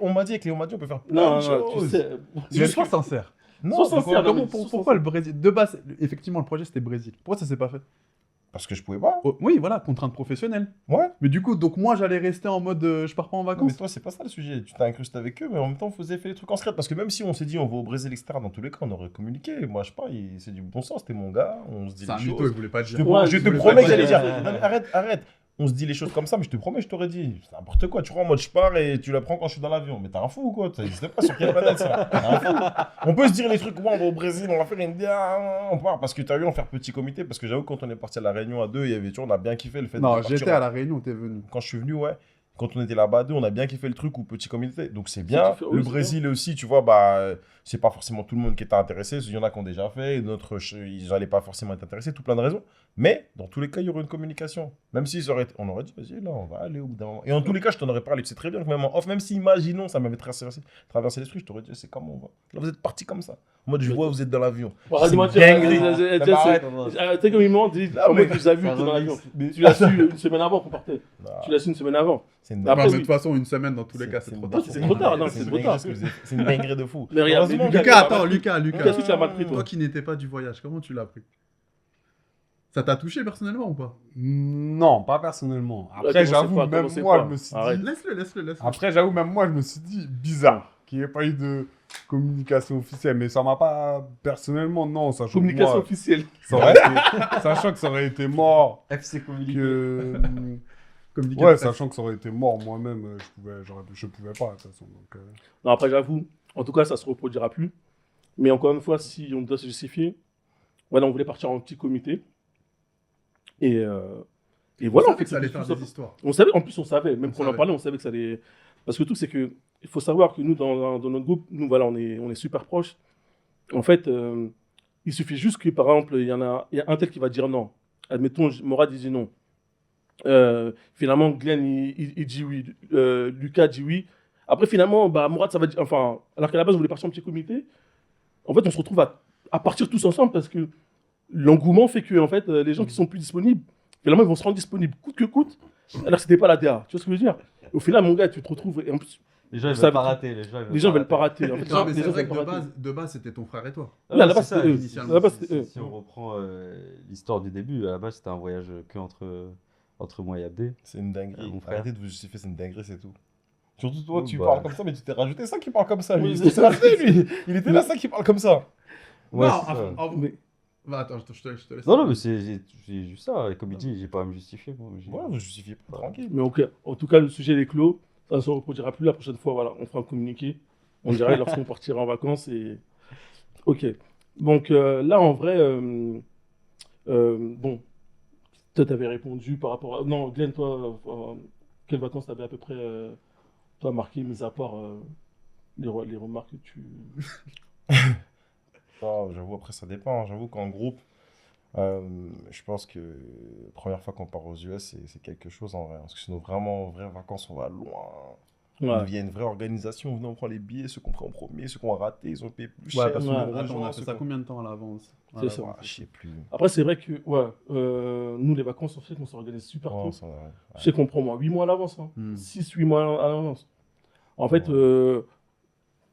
D: on m'a dit, avec Léon Madi, on peut faire plein
B: Non,
D: de
B: non, tu
D: choses.
B: sais.
C: Je suis pas sincère.
D: Non,
B: Sois
D: pourquoi-
B: sincère, non, mais
C: Pourquoi le Brésil? De base, effectivement, le projet c'était Brésil. Pourquoi ça s'est pas fait?
D: Parce que je pouvais pas.
C: Oh, oui, voilà, contrainte professionnelle.
D: Ouais.
C: Mais du coup, donc moi j'allais rester en mode je pars pas en
D: Non, mais
C: vacances.
D: toi, c'est pas ça le sujet. Tu t'es incrusté avec eux, mais en même temps, vous avez fait les trucs en secret. Parce que même si on s'est dit, on va au Brésil, etc., dans tous les cas, on aurait communiqué. Moi, je sais pas, c'est du bon sens. T'es mon gars, on se dit
C: C'est un
D: les
C: mytho,
D: choses.
C: il voulait pas
D: Je
C: dire.
D: te,
B: Ouais,
D: je
B: je
D: te
C: voulais
D: promets
C: pas
D: que j'allais
C: dire.
D: dire. Non, mais arrête. On se dit les choses comme ça, mais je te promets, je t'aurais dit. C'est n'importe quoi. Tu crois en mode je pars et tu la prends quand je suis dans l'avion. Mais t'es un fou ou quoi? Ça n'existe pas sur quelle planète ça? T'es un fou. On peut se dire les trucs, ouais, on va au Brésil, on va faire une bien. On part parce que t'as vu, on faire petit comité. Parce que j'avoue, quand on est parti à la Réunion à deux, il y avait, tu vois, on a bien kiffé le fait de
C: Non,
D: partir
C: j'étais à la Réunion, t'es venu.
D: quand je suis venu, ouais. Quand on était là-bas à deux, on a bien kiffé le truc ou petit comité. Donc c'est bien.
B: kiffé, oui,
D: Le
B: c'est
D: Brésil aussi, tu vois, bah, c'est pas forcément tout le monde qui était intéressé. Il y en a qui ont déjà fait, d'autres, ils n'allaient pas forcément être intéressés, tout plein de raisons. Mais dans tous les cas, il y aurait une communication. Même si on aurait dit, vas-y, là, on va aller au bout d'un moment. Et en tous les cas, je t'en aurais parlé. Tu sais très bien que même en off, même si, imaginons, ça m'avait traversé l'esprit, je t'aurais dit, c'est comment on va. Là, vous êtes parti comme ça. En mode, je vois, vous êtes dans l'avion.
B: Arrête de
D: C'est
B: mentir.
D: dinguerie.
B: Arrête, Tu sais comme il m'a dit, en mode, tu les as vus,
E: Ça
B: t'es dans l'avion.
E: remix.
B: Tu l'as su une semaine avant qu'on partait.
D: Non,
B: Tu l'as su une semaine avant.
D: c'est une
B: Après,
C: Non, mais de
B: oui.
C: toute façon, une semaine dans tous les cas, c'est trop tard.
B: c'est trop tard, non, c'est trop tard.
D: C'est une dinguerie de fou.
B: Mais regarde,
D: Heureusement,
B: Lucas,
C: Lucas, attends, Lucas.
B: Lucas, tu l'as mal pris, toi.
C: Toi qui n'étais pas du voyage, comment tu l'as pris? Ça t'a touché personnellement ou pas?
A: Non, pas personnellement. Après,
B: commencez
A: j'avoue,
B: pas,
A: même
B: commencez
A: moi,
B: pas.
A: je me suis
B: Arrête.
A: dit...
C: Laisse-le.
A: Après, j'avoue, même moi, je me suis dit, bizarre qu'il n'y ait pas eu de communication officielle. Mais ça m'a pas... Personnellement, non. Sachant que
B: Communication
A: moi,
B: officielle.
A: ça aurait été... Sachant que ça aurait été mort,
E: FC communiqué.
A: que...
C: Communiqué
A: Ouais,
C: de presse.
A: sachant que ça aurait été mort moi-même, je pouvais pas, de toute façon. Donc,
B: Non, après, j'avoue, en tout cas, ça se reproduira plus. Mais encore une fois, si on doit se justifier, voilà, on voulait partir en petit comité. Et voilà,
C: On
B: en
C: savait
B: fait,
C: que ça allait
B: c'était
C: faire
B: tout
C: des
B: ça.
C: histoires.
B: On savait, en plus, on savait, même
C: On
B: qu'on en
C: savait.
B: parlait, on savait que ça allait. Parce que tout, c'est que, il faut savoir que nous, dans notre groupe, nous, voilà, on est super proches. En fait, il suffit juste que, par exemple, il y a un tel qui va dire non. Admettons, Morad dit non. Finalement, Glenn, il dit oui. Lucas dit oui. Après, finalement, bah, Morad, ça va dire. Enfin, alors qu'à la base, on voulait partir en petit comité. En fait, on se retrouve à partir tous ensemble parce que l'engouement fait que, en fait, les gens qui sont plus disponibles, finalement, ils vont se rendre disponibles coûte que coûte. Alors que c'était pas la DA. Tu vois ce que je veux dire? Au final, mon gars, tu te retrouves. Et en plus,
E: Les gens, ils
B: Ça
E: veulent pas
B: veut-
E: rater.
B: les gens veulent pas rater. En fait,
C: Non, mais
B: les
C: c'est
B: gens
C: vrai
B: veulent
C: que
B: pas rater.
C: de base, c'était ton frère et toi.
B: Là, là-bas,
E: c'est ça,
B: c'était eux.
C: initialement.
B: Là-bas, c'était eux.
E: Si on reprend l'histoire du début, à la base, c'était un voyage que entre moi et Abdé.
D: C'est une dinguerie.
E: Mon frère.
D: Arrêtez de vous justifier, c'est une dinguerie, c'est tout. Surtout toi,
E: Oui,
D: tu
E: bah.
D: parles comme ça, mais tu t'es rajouté ça qui parle comme ça. Lui.
B: Oui,
D: Il
B: c'est
D: s'est rajouté, lui. Il était là, ça qui parle comme ça.
E: Ouais,
C: non,
E: c'est ça.
B: Mais-
C: Va, attends, je te laisse.
E: Non, mais c'est juste ça. Et comme il dit, j'ai pas à me justifier. Moi.
D: Voilà, vous justifiez pas, tranquille.
B: Mais ok, en tout cas, le sujet est clos. Ça ne se reproduira plus la prochaine fois. Voilà, on fera un communiqué. On dirait lorsqu'on partira en vacances. Et... Ok. Donc là, en vrai, bon, toi, tu avais répondu par rapport à. Non, Glenn, toi, quelles vacances t'avais à peu près toi marqué, mis à part les remarques que tu.
D: Ah, j'avoue, après, ça dépend. J'avoue qu'en groupe, je pense que la première fois qu'on part aux US, c'est quelque chose en vrai. Parce que c'est nos vraiment vraies vacances, on va loin.
B: Ouais.
D: Il y a une vraie organisation. Venez, on prend les billets, ceux qu'on prend en premier, ceux qu'on a raté, ils ont payé plus
C: Ouais,
D: cher.
C: parce
B: Ouais.
C: qu'on
D: ceux qu'on
C: attends, on
D: rejoint,
C: a fait
D: ceux
C: ça
D: qu'on-
C: combien de temps à l'avance?
B: C'est ça.
D: Ah, je sais plus.
B: Après, c'est vrai que ouais, nous, les vacances, en fait, on s'organise super
D: Ouais,
B: tôt.
D: ça, ouais.
B: Je sais qu'on prend moi 8 mois à l'avance. Hein.
C: Hmm.
B: 6-8 mois à l'avance. En fait,
D: Ouais.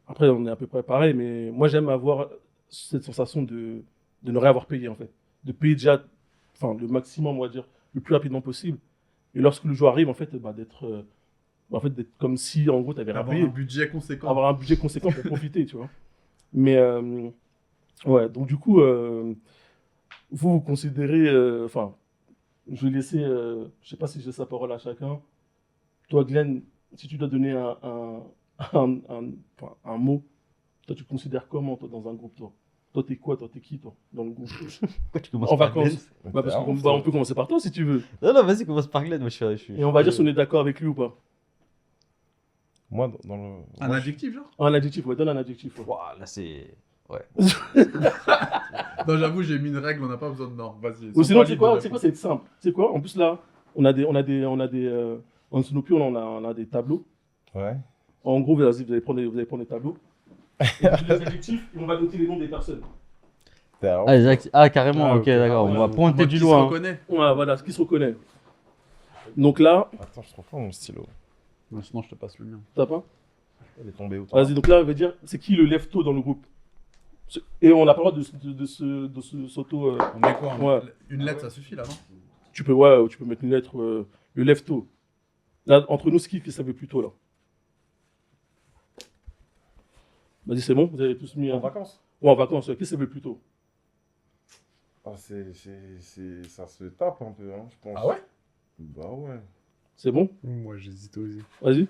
B: après, on est à peu près pareil, mais moi, j'aime avoir cette sensation de ne rien avoir payé, en fait. De payer déjà le maximum, on va dire, le plus rapidement possible. Et lorsque le jour arrive, en fait, d'être d'être comme si, en gros, tu avais rien
C: Avoir
B: payé.
C: un budget conséquent.
B: Avoir un budget conséquent pour profiter, tu vois. Mais, ouais, donc du coup, vous considérez, enfin, je vais laisser, je sais pas si j'ai sa parole à chacun. Toi, Glenn, si tu dois donner enfin, un mot, toi, tu te considères comment, toi, dans un groupe, toi? Toi, t'es quoi? Toi, t'es qui, toi, dans le groupe?
E: Pourquoi tu commences
B: En
E: par
B: vacances.
E: Glenn?
B: Bah, parce on peut commencer par toi, si tu veux.
E: Non, non, vas-y, commence par Glenn. Moi, je suis.
B: Et on va dire si on est d'accord avec lui ou pas.
D: Moi, dans le.
C: Un
D: moi,
C: adjectif, genre?
B: Un adjectif, ouais, donne un adjectif. Ouais.
E: Ouah, là, c'est. Ouais.
C: Non, j'avoue, j'ai mis une règle, on n'a pas besoin de normes. Vas-y.
B: Ou
C: sans
B: sinon,
C: pas
B: c'est
C: libre
B: quoi,
C: de
B: c'est quoi, c'est simple. C'est quoi? En plus, là, on a des, en Snoopy, on a des tableaux.
D: Ouais.
B: En gros, vous allez prendre des tableaux. Et puis, les adjectifs, et on va noter les noms des personnes.
E: Ah, carrément,
A: Ah,
E: ok,
A: ok.
E: d'accord.
B: Ah,
E: On va
B: ouais.
E: pointer
C: Mode
E: du
C: qui se
E: loin.
C: reconnaît.
B: Ouais, voilà, ce qui se reconnaît. Donc là,
D: Attends, je trouve pas mon stylo.
C: Non, sinon, je te passe le mien.
B: t'as pas?
D: Il est tombé où?
B: Vas-y, donc là, on va dire, c'est qui le lève-tôt dans le groupe? Et on n'a pas le droit de se s'auto.
C: On met quoi?
B: Ouais.
C: Une lettre, ça suffit, là, non?
B: Tu peux, ouais, tu peux mettre une lettre, le lève-tôt. Là, entre nous, c'est qui savait plus tôt, là? Vas-y, c'est bon, vous avez tous mis
D: En
B: un.
D: vacances?
B: Ouais, en vacances, qui savait plus tôt?
D: Ah, ça se tape un peu, hein, je pense.
C: Ah ouais?
D: Bah ouais.
B: C'est bon?
A: Moi, j'hésite aussi.
B: Vas-y.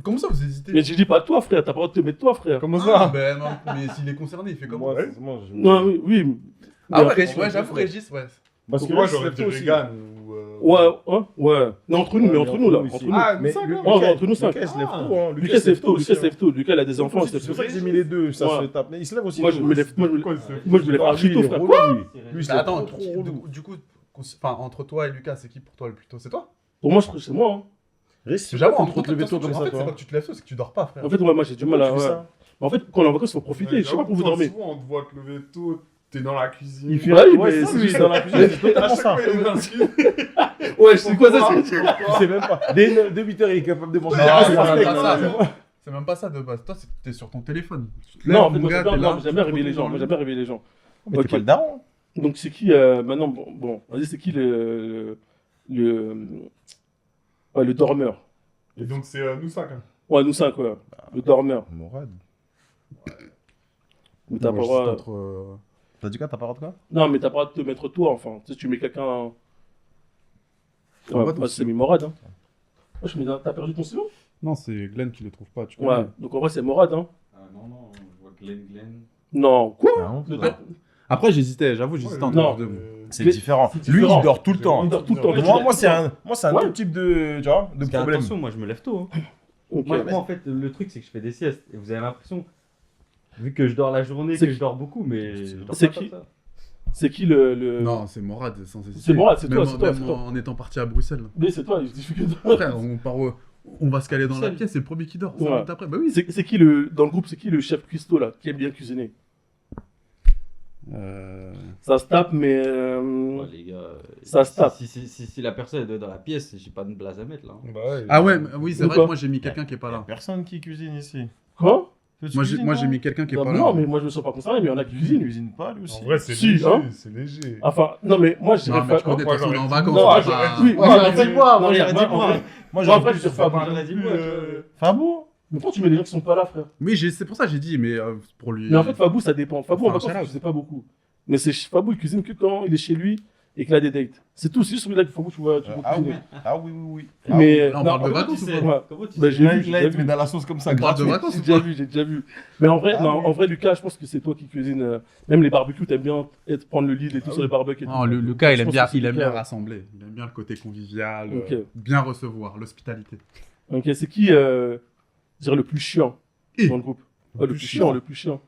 C: Comment ça, vous hésitez?
B: Mais je dis pas toi, frère, t'as pas le droit de te mettre toi, frère.
A: Comment
C: Ah,
A: ça?
C: ben non, mais s'il est concerné, il fait comment?
D: Moi, moi, je...
B: Non, oui, oui.
C: Ah
B: Mais
C: ouais,
B: après,
C: ouais, j'avoue, Régis, ouais.
D: Parce que
A: Moi,
D: là,
A: j'aurais dit
D: aussi.
A: Regan ou.
B: Ouais, ouais, ouais. Mais entre nous, entre nous, là. Entre nous.
A: Ah,
D: mais
A: ça,
D: Lucas,
A: quand même.
B: Ouais, entre nous, cinq.
D: Lucas, il se lève
A: Ah.
D: tôt, hein.
B: Lucas, c'est tôt, Lucas,
D: aussi,
B: c'est tôt. Lucas, il a des enfants,
D: C'est
B: c'est
D: pour ça que j'ai mis les deux, ça
B: Ouais.
D: se tape. Mais il se lève aussi.
B: Moi, je
D: tôt.
B: me lève, moi,
A: Pourquoi il se fait-
B: moi, je me lève
D: Ah,
B: plus
D: lui,
B: tôt,
D: il est
B: frère.
D: relou,
B: Quoi?
D: lui. Lui, c'est
C: Mais attends,
D: trop relou.
C: du coup, enfin, entre toi et Lucas, c'est qui pour toi le plus tôt? C'est toi?
B: Pour moi, je crois que c'est moi. Hein.
D: Reste,
C: J'avoue,
D: tu
C: entre
D: te lever tôt comme
C: en
D: ça,
C: fait, c'est
D: toi.
C: quand tu te lèves tôt, c'est que tu dors pas, frère.
B: En fait, moi, j'ai du mal à.
D: Pourquoi tu fais
B: Ouais.
D: ça?
B: Mais en fait, quand on est en vacances, il faut profiter. Je sais pas pour vous dormir.
A: Souvent, on te voit te lever tôt, t'es dans la cuisine.
D: Il fait
B: Ouais,
D: ouais,
B: mais
D: c'est
B: c'est
D: lui
B: juste
D: dans la cuisine, c'est
A: À
D: totalement
A: chaque
D: ça.
A: fois, il est dans la cuisine.
B: Ouais, je sais quoi ça, c'est.
D: Tu sais même pas. Dès 8h, il est capable de manger.
C: Non,
D: Ah,
C: c'est
D: c'est
C: même
D: pas
C: pas
D: ça.
C: ça. C'est même pas ça de base. Toi, t'es sur ton téléphone. Tu te
B: Non,
C: lèves,
B: en fait,
C: mon
B: moi,
C: gars,
B: j'aime
C: t'es
B: bien,
C: là.
B: moi, j'aime bien réveiller les gens. Moi, j'aime bien réveiller les gens.
D: Mais
B: Ok.
D: t'es pas le daron.
B: Donc, c'est qui maintenant, bon, vas-y, c'est qui le dormeur?
A: Et donc, c'est nous cinq. Hein.
B: Ouais, nous cinq, ouais. Le dormeur.
D: Morad.
B: Mais t'as pas
C: Moi,
B: le droit.
C: j'hésite entre,
D: T'as dit quoi? T'as pas le droit de quoi?
B: Non, mais t'as pas le droit de te mettre toi, enfin. Tu sais, tu mets quelqu'un.
C: En
B: Ouais,
C: bas,
B: moi, c'est Morad, hein. Moi, je mets t'as perdu ton stylo?
C: Non, c'est Glenn qui le trouve pas. Tu
B: Ouais,
C: connais.
B: donc en vrai, c'est Morad, hein.
E: Ah, non, je vois Glenn.
B: Non, quoi?
D: Non,
B: Le-
C: Après, j'hésitais, j'avoue, j'hésitais entre
B: Non.
C: les deux.
D: c'est différent.
B: c'est
D: Lui,
B: différent.
D: il dort tout le temps.
B: Il dort tout le temps.
D: Moi, c'est un
B: Ouais.
D: autre type de, tu vois, de
E: Parce que,
D: problème.
E: attention, moi, je me lève tôt. Hein.
B: Ok.
E: Moi, en fait, le truc, c'est que je fais des siestes. Et vous avez l'impression, vu que je dors la journée,
B: C'est
E: que
B: qui-
E: je dors beaucoup, mais je dors
B: c'est
E: pas
B: qui
E: comme ça.
B: C'est qui le.
C: Non, c'est Morad, sans hésiter.
B: C'est Morad, c'est toi,
C: Même
B: c'est toi,
C: même
B: c'est toi.
C: en étant parti à Bruxelles.
B: Oui, c'est toi, il suffit que.
C: Frère, on va se caler dans la
E: Bruxelles.
C: pièce, c'est le premier qui dort.
B: Ouais.
C: 5 minutes après. Bah oui.
B: C'est qui dans le groupe, c'est qui le chef cuistot là, qui aime bien cuisiner? Ça se tape, mais.
E: Ouais, les gars,
B: Ça se tape.
E: Si la personne est dans la pièce, j'ai pas de blase à mettre là. hein.
A: Bah ouais.
C: Ah ouais, oui, c'est
B: Ou
C: vrai
B: quoi
C: que moi j'ai mis quelqu'un qui est pas
D: Il y a
C: là.
D: personne qui cuisine ici.
B: Quoi?
C: Moi j'ai mis quelqu'un qui est
B: Non,
C: pas là.
B: non, mais moi je me sens pas concerné, mais il y en a qui
D: Il
B: cuisinent.
D: cuisine pas, lui aussi.
A: En vrai, c'est
B: Si,
A: léger.
B: hein.
A: C'est léger.
B: Enfin, non, mais moi je dirais
C: Non, mais tu
B: pas.
C: connais, de
A: Moi,
C: toute façon, on est en
A: j'aurais dit-
C: vacances.
B: Non,
C: on va
B: j'aurais
C: pas-
B: dit- oui,
E: Moi,
B: moi,
E: j'aurais dit
B: non,
E: moi,
B: non,
E: j'aurais dit
B: en
E: moi.
B: vrai-
D: Moi,
B: en vrai, je dirais
E: Moi,
B: Fabou.
E: j'aurais dit moi, tu vois.
D: Fabou.
B: Mais pourquoi tu mets des gens qui sont pas là, frère?
C: Oui, c'est pour ça que j'ai dit, mais pour lui.
B: Mais en fait, Fabou, ça dépend. Fabou, en
C: Enfin,
B: vacances,
C: shout-out.
B: il cuisine pas beaucoup. Mais c'est Fabou, il cuisine que quand il est chez lui et qu'il a des dates. C'est tout, c'est juste celui-là qu'il faut que tu vois
D: Ah oui,
B: cuisiner.
D: ah oui, oui, oui.
B: Mais.
C: Là, on
B: non,
C: parle de
B: en fait,
C: vacances
E: tu
C: ou
E: sais
C: pas
B: Ouais.
E: Comment tu
B: Bah,
E: sais
B: j'ai vu,
D: Là,
B: j'ai
D: il
B: déjà
D: te
B: vu.
D: met dans la sauce comme ça,
C: On parle de
D: gratuit.
C: vacances
B: J'ai
C: ou
B: déjà
C: pas
B: vu, j'ai déjà vu. Mais en vrai,
D: Ah
B: non,
D: oui.
B: en vrai, Lucas, je pense que c'est toi qui cuisines. Même les barbecues, t'aimes bien prendre le lead et tout sur les barbecues et tout.
C: Non, Lucas, il
B: Je
C: aime
B: pense
C: bien,
B: que c'est
C: il aime bien
B: Lucas.
C: rassembler. Il aime bien le côté convivial,
B: Ok.
C: bien recevoir, l'hospitalité.
B: Ok, c'est qui, je dirais, le plus chiant
C: Et
B: dans le groupe? Ouais, le plus chiant, le plus chiant.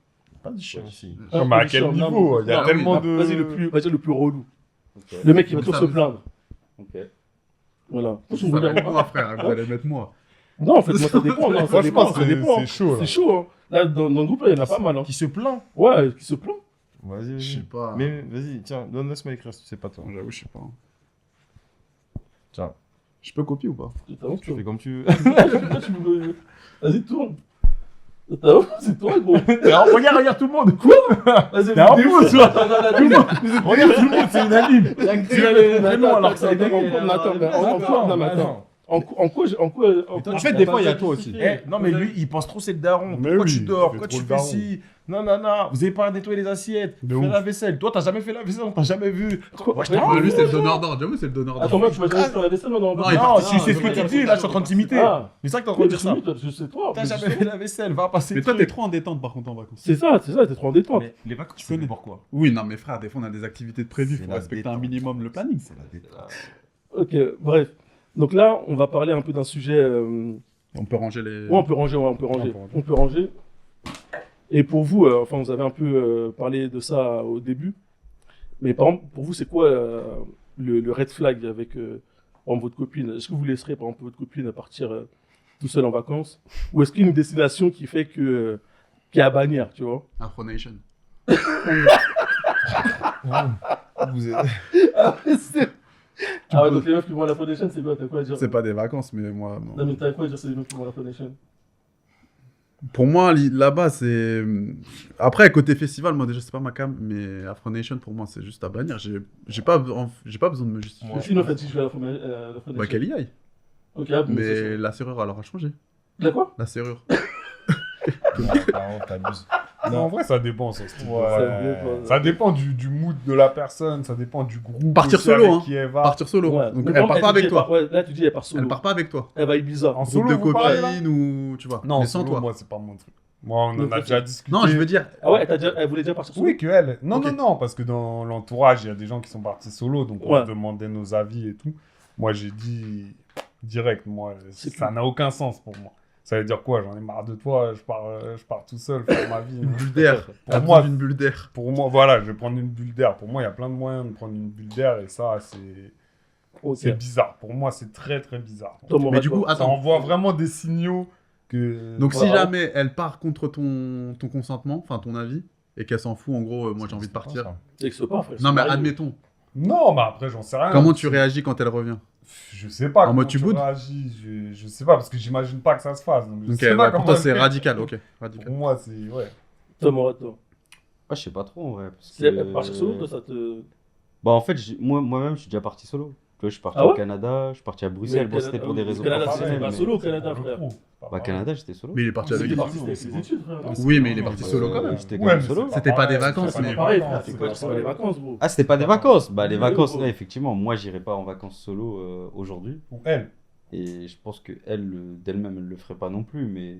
D: Pas de chien ici.
A: Comme
B: Ah,
A: à
B: le plus
A: quel
B: chiant, non,
A: niveau?
B: mais-
A: Il y a
B: non,
A: tellement
B: oui,
A: de.
B: Vas-y, on va dire le plus relou.
E: Ok.
B: Le mec qui va
C: Donc
B: toujours
C: ça,
B: se plaindre.
E: Ok.
B: Voilà.
C: Vous allez mettre moi, frère, vous allez mettre moi.
B: Non, en fait, moi, ça dépend. Non, ça
A: Franchement,
B: dépend, ça dépend.
A: c'est chaud.
B: C'est chaud, hein. Là, dans le groupe, là, il y en a pas mal. Hein.
D: Qui se plaint.
B: Ouais, qui se plaint.
D: Vas-y,
C: Je sais
D: vas-y.
C: pas.
D: Mais vas-y, tiens, laisse-moi écrire si tu sais pas toi.
C: J'avoue, je sais pas.
D: Tiens,
C: Je peux copier ou pas?
B: Putain,
D: tu fais comme tu veux.
B: Vas-y, tourne. T'as honte, c'est toi, gros.
D: Regarde tout le monde.
B: Vas-y,
D: T'es un
B: vidéo,
D: fou,
B: c'est
D: toi.
B: toi.
D: Regarde tout le monde, c'est unanime.
B: Tu vas mettre
D: Mais non, alors que ça a été
B: on coupe, mais attends, mais on coupe, non, mais attends. En
D: En
B: fait,
D: des fois, il y a toi aussi. Non, mais lui, il pense trop, c'est le daron.
A: Mais
D: Pourquoi
A: oui,
D: tu dors?
A: il fait
D: Pourquoi
A: trop
D: tu
A: le
D: fais
A: daron.
D: ci? Non, non, non. Vous avez pas nettoyé les assiettes.
A: De
D: Fais
A: ouf.
D: la vaisselle. Toi, t'as jamais fait la vaisselle, on t'a jamais vu. Moi, je t'ai
C: Lui, c'est le donneur d'ordre. J'avoue, c'est le donneur
B: Attends,
C: d'ordre.
B: moi, tu vas jamais faire la vaisselle, non,
C: Non, il
D: Non,
C: participe,
D: c'est ce que tu dis. Là, je suis en train de t'imiter.
B: Ah,
D: Mais c'est vrai que t'es en train de dire ça.
B: je sais toi.
D: T'as
B: mais
D: jamais
B: justement.
D: fait la vaisselle. Va passer.
C: Mais toi, t'es trop en détente par contre en vacances.
B: C'est ça, t'es trop en détente.
D: Mais les vacances,
C: Tu
D: tu connais
C: connais.
D: pourquoi?
C: Oui, non, mais frère, des fois, on a des activités de prévues.
D: C'est
C: Faut
D: la
C: respecter un
D: détente.
C: minimum le planning.
D: C'est la détente.
B: Ok, bref. Donc là, on va parler un peu d'un sujet.
C: On peut ranger les.
B: Ouais, on peut ranger, on peut ranger. Et pour vous, enfin, vous avez un peu parlé de ça au début. Mais par exemple, pour vous, c'est quoi le red flag avec par exemple, votre copine? Est-ce que vous laisserez par exemple votre copine partir tout seul en vacances? Ou est-ce qu'il y a une destination qui fait que qui est à bannir, tu vois?
C: Afro Nation.
D: Vous êtes-
B: Ah ouais, donc les meufs qui vont à la Foundation, c'est quoi? T'as quoi à dire?
C: C'est pas des vacances, mais moi. non.
B: Non, mais t'as quoi à dire, c'est les meufs qui vont à la Foundation?
C: Pour moi, là-bas, c'est. Après, côté festival, moi déjà, c'est pas ma cam, mais Afro Nation, pour moi, c'est juste à bannir. J'ai pas besoin de me justifier.
B: Mais si une meuf a dit je vais à la Foundation.
C: Bah, qu'elle y aille.
B: Ok, ah, bon,
C: Mais la serrure, elle aura changé.
B: La quoi?
C: La serrure.
D: Non, t'abuses.
A: Non, en vrai, ça dépend, ça. ce type de-
B: Ouais.
A: Ça dépend du mood de la personne, ça dépend du groupe.
C: Partir
A: aussi
C: solo,
A: avec
C: hein.
A: qui elle va.
C: Partir solo.
B: Ouais.
C: Donc,
B: Mais
C: elle
B: par
C: part
B: contre,
C: pas
B: tu dis,
C: avec toi.
B: ouais, là, tu dis, elle part solo.
C: Elle part pas avec toi.
B: Elle va à Ibiza.
A: En
C: Groupe
A: solo,
C: de
A: vous parlez, là
C: copines ou. Tu vois.
A: Non,
C: mais sans
A: solo,
C: toi.
A: moi, c'est pas mon truc. Moi, on en
B: Donc,
A: a déjà discuté.
C: Non, je veux dire.
B: Ah ouais, elle voulait déjà partir solo?
A: Oui, que elle. Non,
C: Ok.
A: non, parce que dans l'entourage, il y a des gens qui sont partis solo, donc on
B: Ouais.
A: se demandait nos avis et tout. Moi, j'ai dit direct, moi,
B: C'est
A: ça n'a aucun sens pour moi. Ça veut dire quoi? J'en ai marre de toi, je pars tout seul faire ma vie.
C: Une bulle d'air.
A: Pour
C: Pour
A: moi-
C: moi, une bulle d'air.
A: Pour moi, voilà, je vais prendre une bulle d'air. Pour moi, il y a plein de moyens de prendre une bulle d'air et ça,
B: Ok.
A: c'est bizarre. Pour moi, c'est très, très bizarre.
B: Toi, mon
C: Mais du
B: rêve,
C: coup,
B: quoi.
A: Ça
C: attends.
A: envoie vraiment des signaux que.
C: Donc, si
B: Voilà.
C: jamais elle part contre ton consentement, enfin ton avis, et qu'elle s'en fout, en gros, moi j'ai envie de partir.
B: C'est que c'est pas, frère.
C: Non,
B: c'est
C: mais
B: pareil.
C: admettons.
A: Non, mais après, j'en sais rien.
C: Comment tu réagis quand elle revient?
A: Je sais pas.
C: En
A: comment
C: mode tu boudes
A: réagis. Je sais pas, parce que j'imagine pas que ça se fasse. Donc je
C: Ok,
A: sais pas
C: ouais, pour
A: comment
C: toi
A: elle
C: c'est
A: fait.
C: radical, ok. Radical.
A: Pour moi, c'est. Ouais.
B: Toi, mon rêve, toi.
E: Ah, je sais pas trop en vrai. Parce
B: C'est
E: que...
B: partir solo, toi, ça te.
E: Bah, en fait, moi-même, je suis déjà parti solo. Tu vois, je suis parti
B: Ah ouais
E: au Canada, je suis parti à Bruxelles. Bon, c'était pour des raisons
B: Canada,
E: professionnelles.
B: c'est pas
E: mais-
B: solo au Canada, frère.
E: Bah, Canada, j'étais solo.
C: Mais il est parti avec
B: C'était
C: qui?
B: parti, c'était ses études, frère.
C: Oui, mais il est parti solo quand même.
E: J'étais
A: Ouais,
E: quand même
A: mais
E: solo.
C: C'était pas des
A: pareil,
C: vacances,
A: c'est
C: mais-
A: pas
B: Pareil,
A: pareil,
B: frère, c'est pas les vacances, gros.
E: Ah, c'était pas des vacances. Bah, les
B: Oui,
E: vacances,
B: oui,
E: là,
B: oui.
E: effectivement, moi, j'irai pas en vacances solo aujourd'hui.
A: Ou elle.
E: Et je pense que elle, d'elle-même, elle le ferait pas non plus. Mais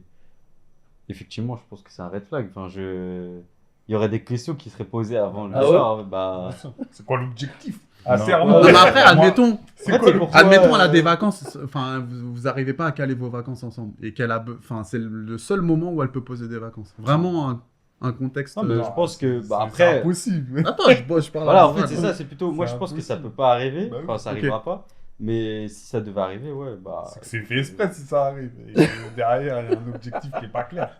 E: effectivement, je pense que c'est un red flag. Enfin, il y aurait des questions qui seraient posées avant le
B: Ah ouais
E: soir. Bah,
A: C'est quoi l'objectif?
D: Non.
A: À serment.
C: Non, mais après, admettons,
A: C'est quoi
E: pour-
C: admettons, elle a
E: euh,
C: des vacances, enfin, vous arrivez pas à caler vos vacances ensemble, et qu'elle a, enfin, c'est le seul moment où elle peut poser des vacances. Vraiment un contexte.
E: non, mais
A: Non,
E: je pense que, bah,
A: C'est
E: après,
A: impossible.
C: Attends, je parle.
E: voilà, en
C: à-
E: fait, c'est ça, c'est plutôt, moi,
A: C'est
E: je pense que ça
A: impossible.
E: peut pas arriver.
A: Bah oui.
E: Enfin, ça
C: Ok.
E: arrivera pas. Mais si ça devait arriver, ouais, bah.
A: C'est que c'est fait exprès si ça arrive. Et que derrière, il y a un objectif qui est pas clair.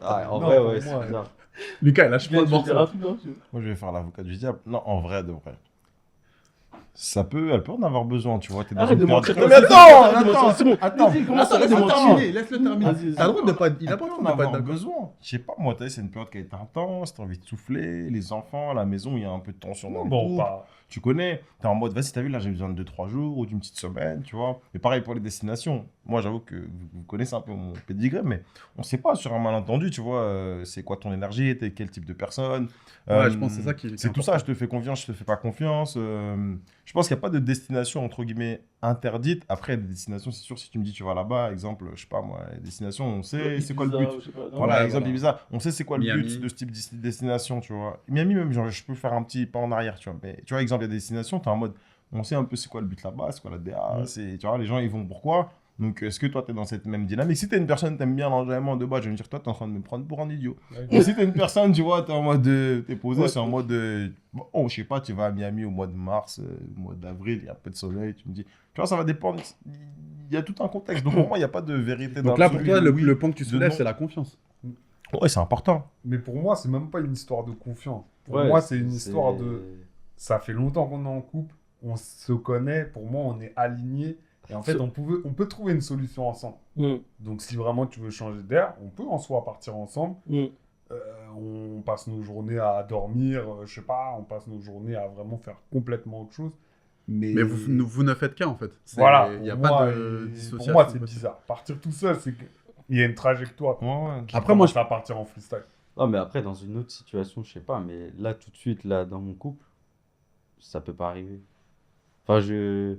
E: Ah, en
A: Non,
E: vrai,
A: pour
E: ouais,
A: moi,
E: c'est bizarre.
C: Lucas, il lâche
B: Tu
C: pas
B: viens
C: le
B: de dire un
C: morceau.
B: truc, non?
D: Moi, je vais faire l'avocat du diable. Non, en vrai, de vrai. Elle peut en avoir besoin, tu vois. T'es dans
B: Arrête
D: une
B: de
D: période-
B: mentir.
D: Mais attends,
B: C'est bon.
D: attends.
B: Vas-y, commence
C: Attends,
B: à
C: laisse-le
B: mentir.
C: terminer, laisse-le terminer.
B: Vas-y,
C: T'as le droit de pas. Il a
D: Elle
C: pas
D: peut
C: le
D: en
C: droit de pas être
D: avoir
C: d'accord.
D: besoin. Je sais pas, moi, t'as vu, c'est une période qui a été intense, t'as envie de souffler, les enfants, la maison, il y a un peu de tension dans le
A: Bon,
D: couple.
A: pas.
D: Tu connais, t'es en mode, vas-y, t'as vu, là, j'ai besoin de 2-3 jours ou d'une petite semaine, tu vois. Et pareil pour les destinations. Moi, j'avoue que vous connaissez un peu mon pédigré, mais on sait pas sur un malentendu, tu vois, c'est quoi ton énergie, t'es quel type de personne.
C: Ouais, je pense que c'est ça qui.
D: C'est tout ça, je te fais confiance, je te fais pas confiance. Je pense qu'il n'y a pas de destination, entre guillemets, interdite. Après, des destinations, c'est sûr, si tu me dis, tu vas là-bas, exemple, je sais pas moi, les destinations, on sait c'est quoi le but.
B: Ibiza, je sais pas, non.
D: Voilà,
C: Ouais,
D: exemple
C: voilà.
D: Ibiza, on sait c'est quoi le
C: Miami.
D: but de ce type de destination, tu vois. Miami, même, genre, je peux faire un petit pas en arrière, tu vois. Mais tu vois, exemple, il y a des destinations, tu es en mode, on sait un peu c'est quoi le but là-bas, c'est quoi la DA, c'est, tu vois, les gens, ils vont pourquoi. Donc, est-ce que toi, tu es dans cette même dynamique? Si tu es une personne, tu aimes bien l'enjaillement de base, je vais me dire, toi, tu es en train de me prendre pour un idiot. Mais si tu es une personne, tu vois, tu es en mode, t'es posé,
B: Ouais.
D: c'est en mode, oh, je sais pas, tu vas à Miami au mois de mars, au mois d'avril, il y a un peu de soleil, tu me dis, tu vois, ça va dépendre, il y a tout un contexte. Donc, pour moi, il n'y a pas de vérité
C: Donc là, pour
D: d'absolu,
C: toi,
D: oui,
C: le point que tu
D: de
C: soulèves,
D: non.
C: c'est la confiance.
D: Ouais, c'est important.
A: Mais pour moi, c'est même pas une histoire de confiance. Pour
E: Ouais,
A: moi, c'est une histoire de. Ça fait longtemps qu'on est en couple, on se connaît, pour moi, on est alignés. Et en fait, on peut trouver une solution ensemble.
B: Mm,
A: Donc, si vraiment tu veux changer d'air, on peut en soi partir ensemble.
B: mm.
A: On passe nos journées à dormir, je sais pas, on passe nos journées à vraiment faire complètement autre chose.
C: Mais vous ne faites qu'un, en fait.
A: Voilà,
C: Il n'y a
A: pour
C: pas
A: moi,
C: de
A: pour
C: dissociation.
A: moi, c'est bizarre. Partir tout seul, c'est qu'il y a une trajectoire.
D: Ouais.
C: Après, moi,
A: Ça partir en freestyle.
E: Non, mais après, dans une autre situation, je sais pas, mais là, tout de suite, là, dans mon couple, ça peut pas arriver. Enfin, je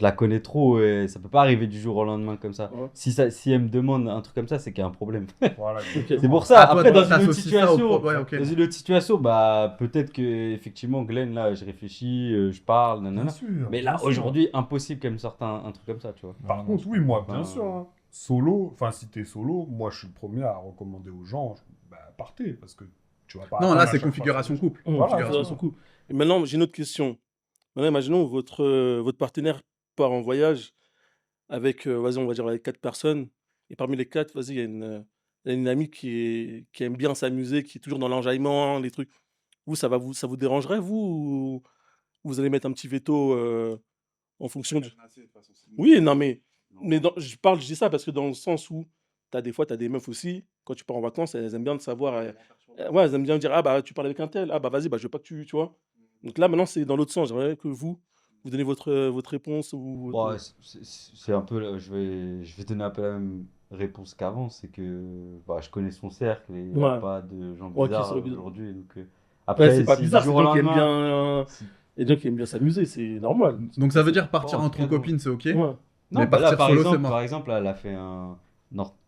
E: la connais trop et ça peut pas arriver du jour au lendemain comme ça.
B: Ouais.
E: Si elle me demande un truc comme ça, c'est qu'il y a un problème.
A: Voilà,
E: C'est pour ça.
C: toi,
E: Après, dans une autre
C: t'associes ça au
E: situation,
C: ouais, ok.
E: dans une autre situation, bah, peut-être que, effectivement, Glenn, là, je réfléchis, je parle,
A: Bien
E: nanana.
A: sûr.
E: Mais
A: bien
E: là,
A: sûr.
E: aujourd'hui, impossible qu'elle me sorte un truc comme ça, tu vois.
A: Par contre, oui, moi, bien
E: Enfin,
A: sûr. Hein. Solo, enfin, si t'es solo, moi, je suis le premier à recommander aux gens, bah, partez, parce que tu vas pas.
C: Non,
A: attendre
C: là,
A: à
C: c'est
A: chaque fois,
C: configuration couple.
A: Voilà,
C: Configuration.
B: son coup. Et maintenant, j'ai une autre question. Maintenant, imaginons votre partenaire part en voyage avec, vas-y, on va dire avec 4 personnes. Et parmi les 4, vas-y, il y a une amie qui aime bien s'amuser, qui est toujours dans l'enjaillement, les trucs. Vous, ça vous dérangerait, vous, ou vous allez mettre un petit veto en fonction du. Oui, non, mais je dis ça parce que dans le sens où des fois, tu as des meufs aussi, quand tu pars en vacances, elles aiment bien de savoir. Ouais, elles aiment bien dire, ah bah, tu parles avec un tel, ah bah, vas-y, bah, je veux pas que tu vois. Donc là, maintenant, c'est dans l'autre sens. J'aimerais que vous donnez votre réponse. Ou
E: Bon, c'est un peu, je vais donner un peu la même réponse qu'avant, c'est que bah, je connais son cercle et il n'y a
B: Ouais.
E: pas de gens
B: Ouais, qui
E: bizarres
B: seraient bizarres.
E: aujourd'hui. Donc,
B: Ouais,
E: après,
B: c'est pas
E: si
B: bizarre,
E: du
B: c'est
E: jour au
B: des gens qui aiment
E: lendemain,
B: bien.
E: si-
B: Et des gens qui aiment bien s'amuser, c'est normal.
C: Donc, ça veut dire
E: Bon,
C: partir
E: en tout
C: entre
E: cas, non.
C: copines, c'est ok.
B: Ouais.
E: Non,
C: Mais
E: bah là,
C: partir solo, c'est mort.
E: par exemple, là, elle a fait un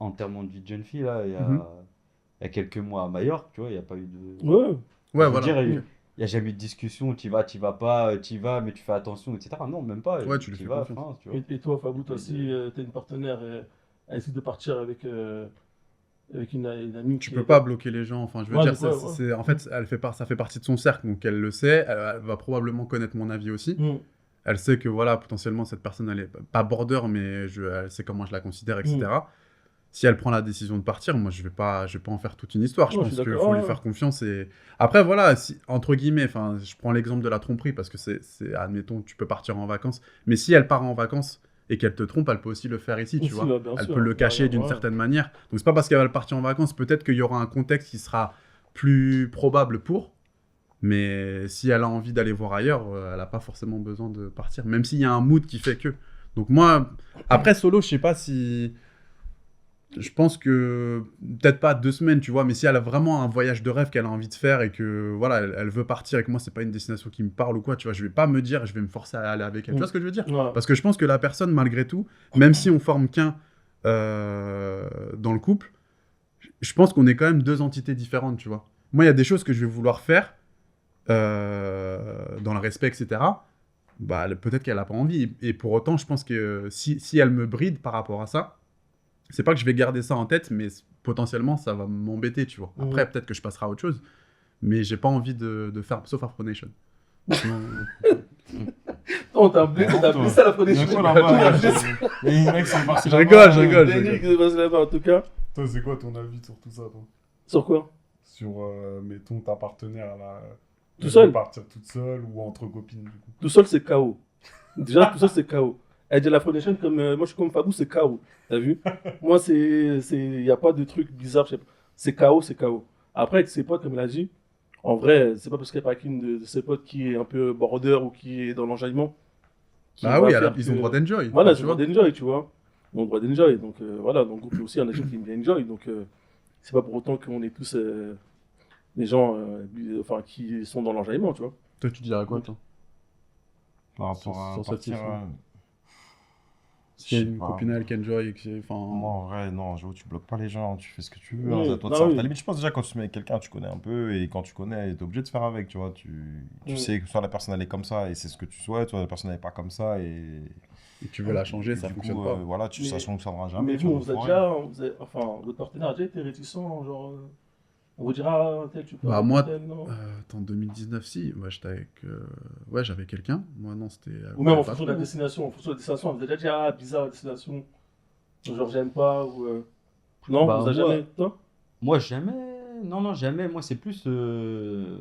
E: enterrement de vie de jeune fille là,
C: Mhm.
E: il y a quelques mois à Majorque, tu vois, il n'y a pas eu de.
B: Ouais.
C: Ouais,
E: Je veux
C: voilà.
E: dire, il
B: Mm.
E: n'y a jamais eu de discussion, tu vas pas, tu vas, mais tu fais attention, etc. Non, même pas.
C: Ouais, tu lui
E: t'y
C: fais
E: vas,
C: confiance.
E: enfin, tu vois.
B: Et toi, Fabou, toi aussi, t'as une partenaire, elle essaie de partir avec une amie
C: Tu
B: qui
C: peux
B: est-
C: pas bloquer les gens. Enfin, je veux
B: Ouais,
C: dire,
B: mais ouais.
C: en fait, ça fait partie de son cercle, donc elle le sait. Elle va probablement connaître mon avis aussi.
B: Mm.
C: Elle sait que voilà, potentiellement cette personne, elle est pas border, mais elle sait comment je la considère, etc. Si elle prend la décision de partir, moi je vais pas en faire toute une histoire. Je
B: Ouais, je
C: pense
B: suis
C: qu'il
B: d'accord,
C: faut
B: ouais,
C: lui faire confiance et après voilà, si, entre guillemets, enfin, je prends l'exemple de la tromperie parce que c'est admettons, tu peux partir en vacances, mais si elle part en vacances et qu'elle te trompe, elle peut aussi le faire ici, tu
B: Aussi,
C: vois.
B: ouais, bien
C: Elle
B: sûr.
C: peut le cacher
B: Ouais,
C: d'une
B: ouais.
C: certaine manière. Donc c'est pas parce qu'elle va partir en vacances, peut-être qu'il y aura un contexte qui sera plus probable pour. Mais si elle a envie d'aller voir ailleurs, elle n'a pas forcément besoin de partir, même s'il y a un mood qui fait que. Donc moi, après solo, je sais pas si. Je pense que peut-être pas 2 semaines, tu vois, mais si elle a vraiment un voyage de rêve qu'elle a envie de faire et que voilà, elle veut partir et que moi c'est pas une destination qui me parle ou quoi, tu vois, je vais pas me dire, je vais me forcer à aller avec elle. Tu vois ce que je veux dire?
B: Ouais.
C: Parce que je pense que la personne, malgré tout, même si on forme qu'un dans le couple, je pense qu'on est quand même deux entités différentes, tu vois. Moi, il y a des choses que je vais vouloir faire dans le respect, etc. Bah, peut-être qu'elle a pas envie. Et pour autant, je pense que si elle me bride par rapport à ça, c'est pas que je vais garder ça en tête, mais potentiellement, ça va m'embêter, tu vois. Après, peut-être que je passerai à autre chose, mais j'ai pas envie de faire, sauf Afro Nation.
B: On t'a blessé à la première
D: Il y a quoi là-bas Les mecs sont partis
C: Je
D: là-bas,
C: rigole.
B: Daniel qui s'est passé là-bas, en tout cas.
A: Toi, c'est quoi ton avis sur tout ça, toi?
B: Sur quoi?
A: Sur, mettons, ta partenaire, là.
B: Tout
A: elle
B: seul
A: veut partir toute seule ou entre copines, du coup.
B: Tout seul, c'est KO. Déjà, tout seul, c'est KO. Elle dit la Foundation, comme moi, je suis comme Fabou, c'est KO. T'as vu? Moi, il n'y a pas de truc bizarre. Je sais pas. C'est KO, c'est KO. Après, avec ses potes, comme elle a dit, en vrai, c'est pas parce qu'elle n'est pas avec une de ses potes qui est un peu border ou qui est dans l'enjaillement.
C: Bah oui, ils ont le droit d'enjoy.
B: Voilà,
C: tu
B: ils ont le droit d'enjoy, tu vois. Ils ont le droit d'enjoy. Donc voilà, dans le groupe, il y a aussi un agent qui aime bien enjoy. Donc c'est pas pour autant qu'on est tous des gens qui sont dans l'enjaillement, tu vois.
C: Toi, tu dirais quoi, toi?
D: Par rapport à
C: Sur cette
D: partir.
C: question. Si y a
D: je sais
C: une
D: pas.
C: copine avec enjoy et que c'est.
D: Moi, en vrai, non, Joe, tu bloques pas les gens, tu fais ce que tu veux.
B: Oui,
D: Hein, c'est à toi de
B: bah
D: savoir
B: oui.
D: ta limite. Je pense déjà quand tu te mets avec quelqu'un, tu connais un peu, et quand tu connais, t'es obligé de faire avec, tu vois. Tu
B: Mm.
D: sais que soit la personne elle est comme ça et c'est ce que tu souhaites, soit la personne elle est pas comme ça et
C: Et tu veux la changer,
D: et
C: ça
D: du
C: fonctionne
D: coup,
C: pas.
D: voilà,
B: Mais-
D: ça fonctionnera jamais.
B: Mais
D: tu
B: vous,
D: vois,
B: vous
D: faut
B: êtes
D: rien.
B: déjà, votre partenaire a déjà été réticent, genre, on vous dira, ah, tel, tu peux
C: Bah,
B: avoir
C: moi,
B: tel, non.
C: En 2019, si. Ouais, j'étais avec. Ouais, j'avais quelqu'un. Moi, non, c'était.
B: Ou même en
C: pas
B: fonction de la
C: trop.
B: destination, on vous a déjà dit, ah, bizarre la destination, genre, j'aime pas, ou. Non,
E: Bah,
B: vous avez
E: moi-
B: jamais, toi?
E: Moi, jamais. Non, jamais. Moi, c'est plus que,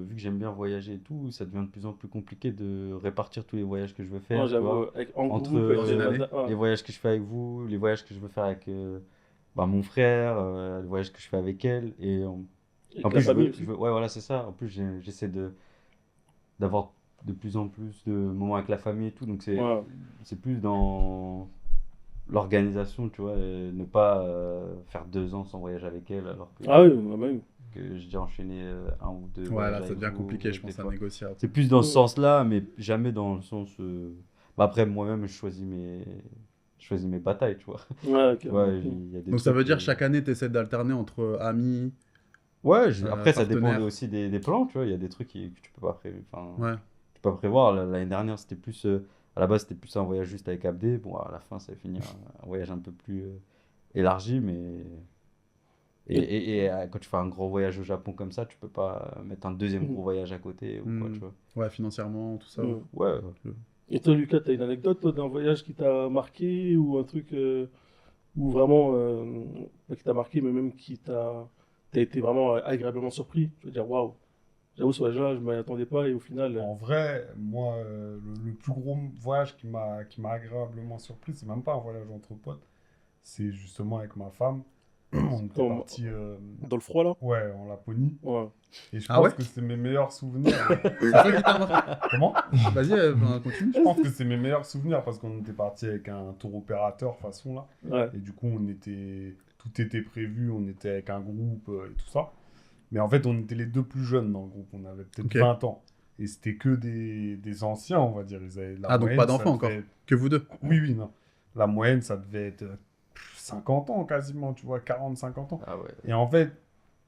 E: vu que j'aime bien voyager et tout, ça devient de plus en plus compliqué de répartir tous les voyages que je veux faire.
B: Non,
E: tu vois.
B: j'avoue, en
E: Entre,
B: groupe, avec
C: dans une année.
B: ouais.
E: Les voyages que je fais avec vous, les voyages que je veux faire avec mon frère, les voyages que je fais avec elle. Et
B: Et
E: en
B: la
E: plus,
B: famille aussi.
E: ouais, voilà, c'est ça. En plus, j'essaie d'avoir de plus en plus de moments avec la famille et tout. Donc
B: Ouais.
E: c'est plus dans l'organisation, tu vois, et ne pas faire 2 ans sans voyage avec elle, alors
B: Ah oui, bah oui.
E: que j'ai déjà enchaîné un ou deux
C: Ouais,
E: voyages
C: là, ça
E: avec
C: devient
E: vous,
C: compliqué, je
E: des
C: pense, à
E: fois.
C: négocier après.
E: C'est plus dans ce
B: Mm.
E: sens-là, mais jamais dans le sens. Bah après, moi-même, je choisis mes batailles, tu vois.
B: Ouais, ok.
E: Ouais,
B: Ok.
E: il y a des
C: Donc ça veut
E: trucs.
C: dire chaque année, tu essaies d'alterner entre amis,
E: Ouais, après, ça dépend
C: partenaires.
E: aussi des plans, tu vois. Il y a des trucs que tu peux pas
C: Ouais.
E: tu peux pas prévoir. L'année dernière, c'était plus. À la base, c'était plus un voyage juste avec Abdé. Bon, à la fin, ça a fini un voyage un peu plus élargi, mais. Quand tu fais un gros voyage au Japon comme ça, tu peux pas mettre un deuxième
B: Mm.
E: gros voyage à côté ou quoi, tu
C: Hmm.
E: vois.
C: Ouais, financièrement, tout ça.
B: Mm.
E: Ouais,
B: Et toi, Lucas, t'as une anecdote toi, d'un voyage qui t'a marqué ou un truc ou vraiment pas qui t'a marqué, mais même t'as été vraiment agréablement surpris. Je veux dire, waouh, j'avoue, ce voyage-là, je m'y attendais pas et au final,
A: En vrai, moi, le plus gros voyage qui m'a agréablement surpris, c'est même pas un voyage entre potes, c'est justement avec ma femme. On était
B: comme
A: parti
B: dans le froid là.
A: ouais, en Laponie.
B: Ouais.
A: Et je
C: Ah ouais?
A: pense que c'est mes meilleurs souvenirs.
C: C'est ça qui t'a marqué?
A: Comment?
C: Vas-y, continue.
A: Je pense que c'est mes meilleurs souvenirs parce qu'on était parti avec un tour opérateur façon là.
B: Ouais.
A: Et du coup, tout était prévu, on était avec un groupe et tout ça. Mais en fait, on était les deux plus jeunes dans le groupe, on avait peut-être
C: Ok.
A: 20 ans. Et c'était que des anciens, on va dire. Ils avaient, la
C: Ah, donc
A: moyenne,
C: pas
A: ça
C: d'enfants
A: devait
C: encore.
A: être-
C: Que vous deux.
A: Oui, oui, non. La moyenne, ça devait être 50 ans quasiment, tu vois, 40, 50 ans.
E: ah ouais.
A: Et en fait,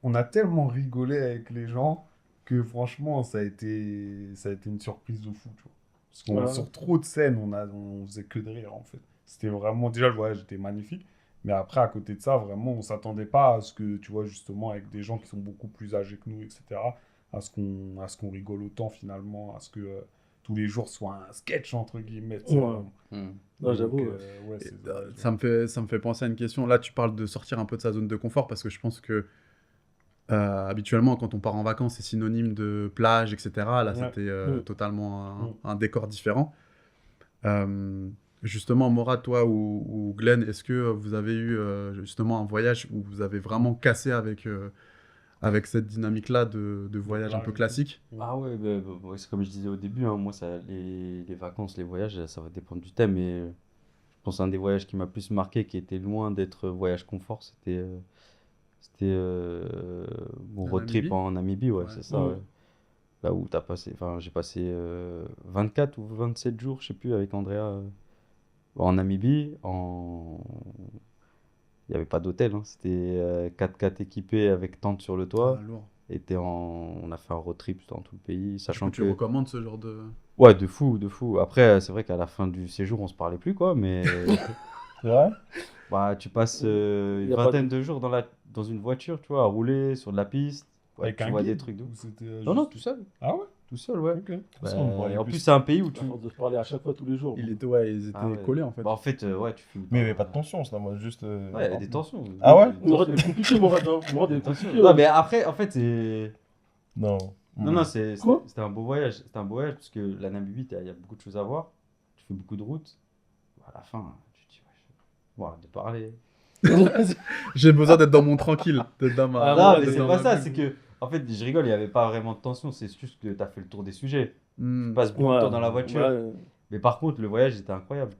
A: on a tellement rigolé avec les gens que franchement, ça a été une surprise de fou, tu vois. Parce qu'on
B: Ouais.
A: sur trop de scènes, on faisait que de rire, en fait. C'était vraiment, déjà, le voyage était magnifique. Mais après, à côté de ça, vraiment, on s'attendait pas à ce que, tu vois, justement, avec des gens qui sont beaucoup plus âgés que nous, etc., à ce qu'on rigole autant, finalement, à ce que tous les jours soient un sketch, entre guillemets, tu sais,
B: Ouais.
A: vraiment.
E: Hmm.
B: Non,
A: Donc,
B: j'avoue.
A: ouais,
C: Et,
A: c'est
C: ça me fait penser à une question. Là, tu parles de sortir un peu de sa zone de confort parce que je pense que habituellement, quand on part en vacances, c'est synonyme de plage, etc. Là,
A: Ouais.
C: c'était
B: Mm.
C: totalement
A: Mm.
C: un décor différent. Justement, Morad, toi ou Glenn, est-ce que vous avez eu justement un voyage où vous avez vraiment cassé avec cette dynamique-là de voyage un
A: plage
C: peu
A: et tout.
C: classique?
E: Ah ouais, ouais, c'est comme je disais au début, hein, moi, les vacances, les voyages, ça va dépendre du thème. Mais je pense qu'un des voyages qui m'a plus marqué, qui était loin d'être voyage confort, c'était mon
C: La
E: road trip
C: Namibie?
E: en Namibie, ouais,
C: Ouais.
E: c'est ça,
B: Mm.
E: ouais. Là où j'ai passé 24 ou 27 jours, je sais plus, avec Andrea en Namibie. Il n'y avait pas d'hôtel, hein, c'était 4x4 équipé avec tente sur le
C: Ah,
E: toit.
C: lourd.
E: On a fait un road trip dans tout le pays,
C: Du
E: sachant
C: coup, tu
E: que.
C: recommandes ce genre de...
E: Ouais, de fou, de fou. Après, c'est vrai qu'à la fin du séjour, on se parlait plus, quoi, mais
D: C'est vrai?
E: bah, tu passes
B: Il
E: une
B: y a pas
E: vingtaine de jours dans une voiture, tu vois, à rouler sur de la piste. Ouais,
A: Avec
E: tu
A: un
E: vois des
A: guide
E: trucs de ouf.
A: ou c'était
E: Non, non,
A: juste-
E: tout seul.
A: Ah ouais?
E: Tout seul, ouais.
A: Ok.
E: Bah,
D: Ça, on voyait
E: en
D: plus.
E: plus, c'est un pays où
B: À
E: tu.
B: force de se parler à chaque fois tous les jours.
C: Ils étaient, ouais, ils étaient
E: Ah ouais.
C: collés, en fait.
E: Bah, en fait, ouais, tu finis
D: Mais il n'y
E: par-
D: avait pas de tension, ça, moi, juste.
E: Ouais, il y avait des tensions.
D: Ah ouais?
B: Mourad, il est compliqué, Mourad. Hein. Mourad, il est compliqué.
E: Non, mais après, en fait, c'est.
D: Non.
E: Non, non,
B: Quoi?
E: c'était un beau voyage. C'était un beau voyage parce que la Namibie, il y a beaucoup de choses à voir. Tu fais beaucoup de routes. À la fin, tu te dis, ouais, bon, arrête de parler.
C: J'ai besoin d'être dans mon tranquille, d'être dans ma...
B: Ah,
E: non,
B: ouais,
E: mais
B: c'est
E: c'est
C: dans
E: pas
C: ma
E: ça.
C: bulle.
E: C'est que, en fait, je rigole, il n'y avait pas vraiment de tension. C'est juste que tu as fait le tour des sujets.
C: Hmm.
E: Tu passes beaucoup de temps dans la voiture.
B: Ouais.
E: Mais par contre, le voyage était incroyable.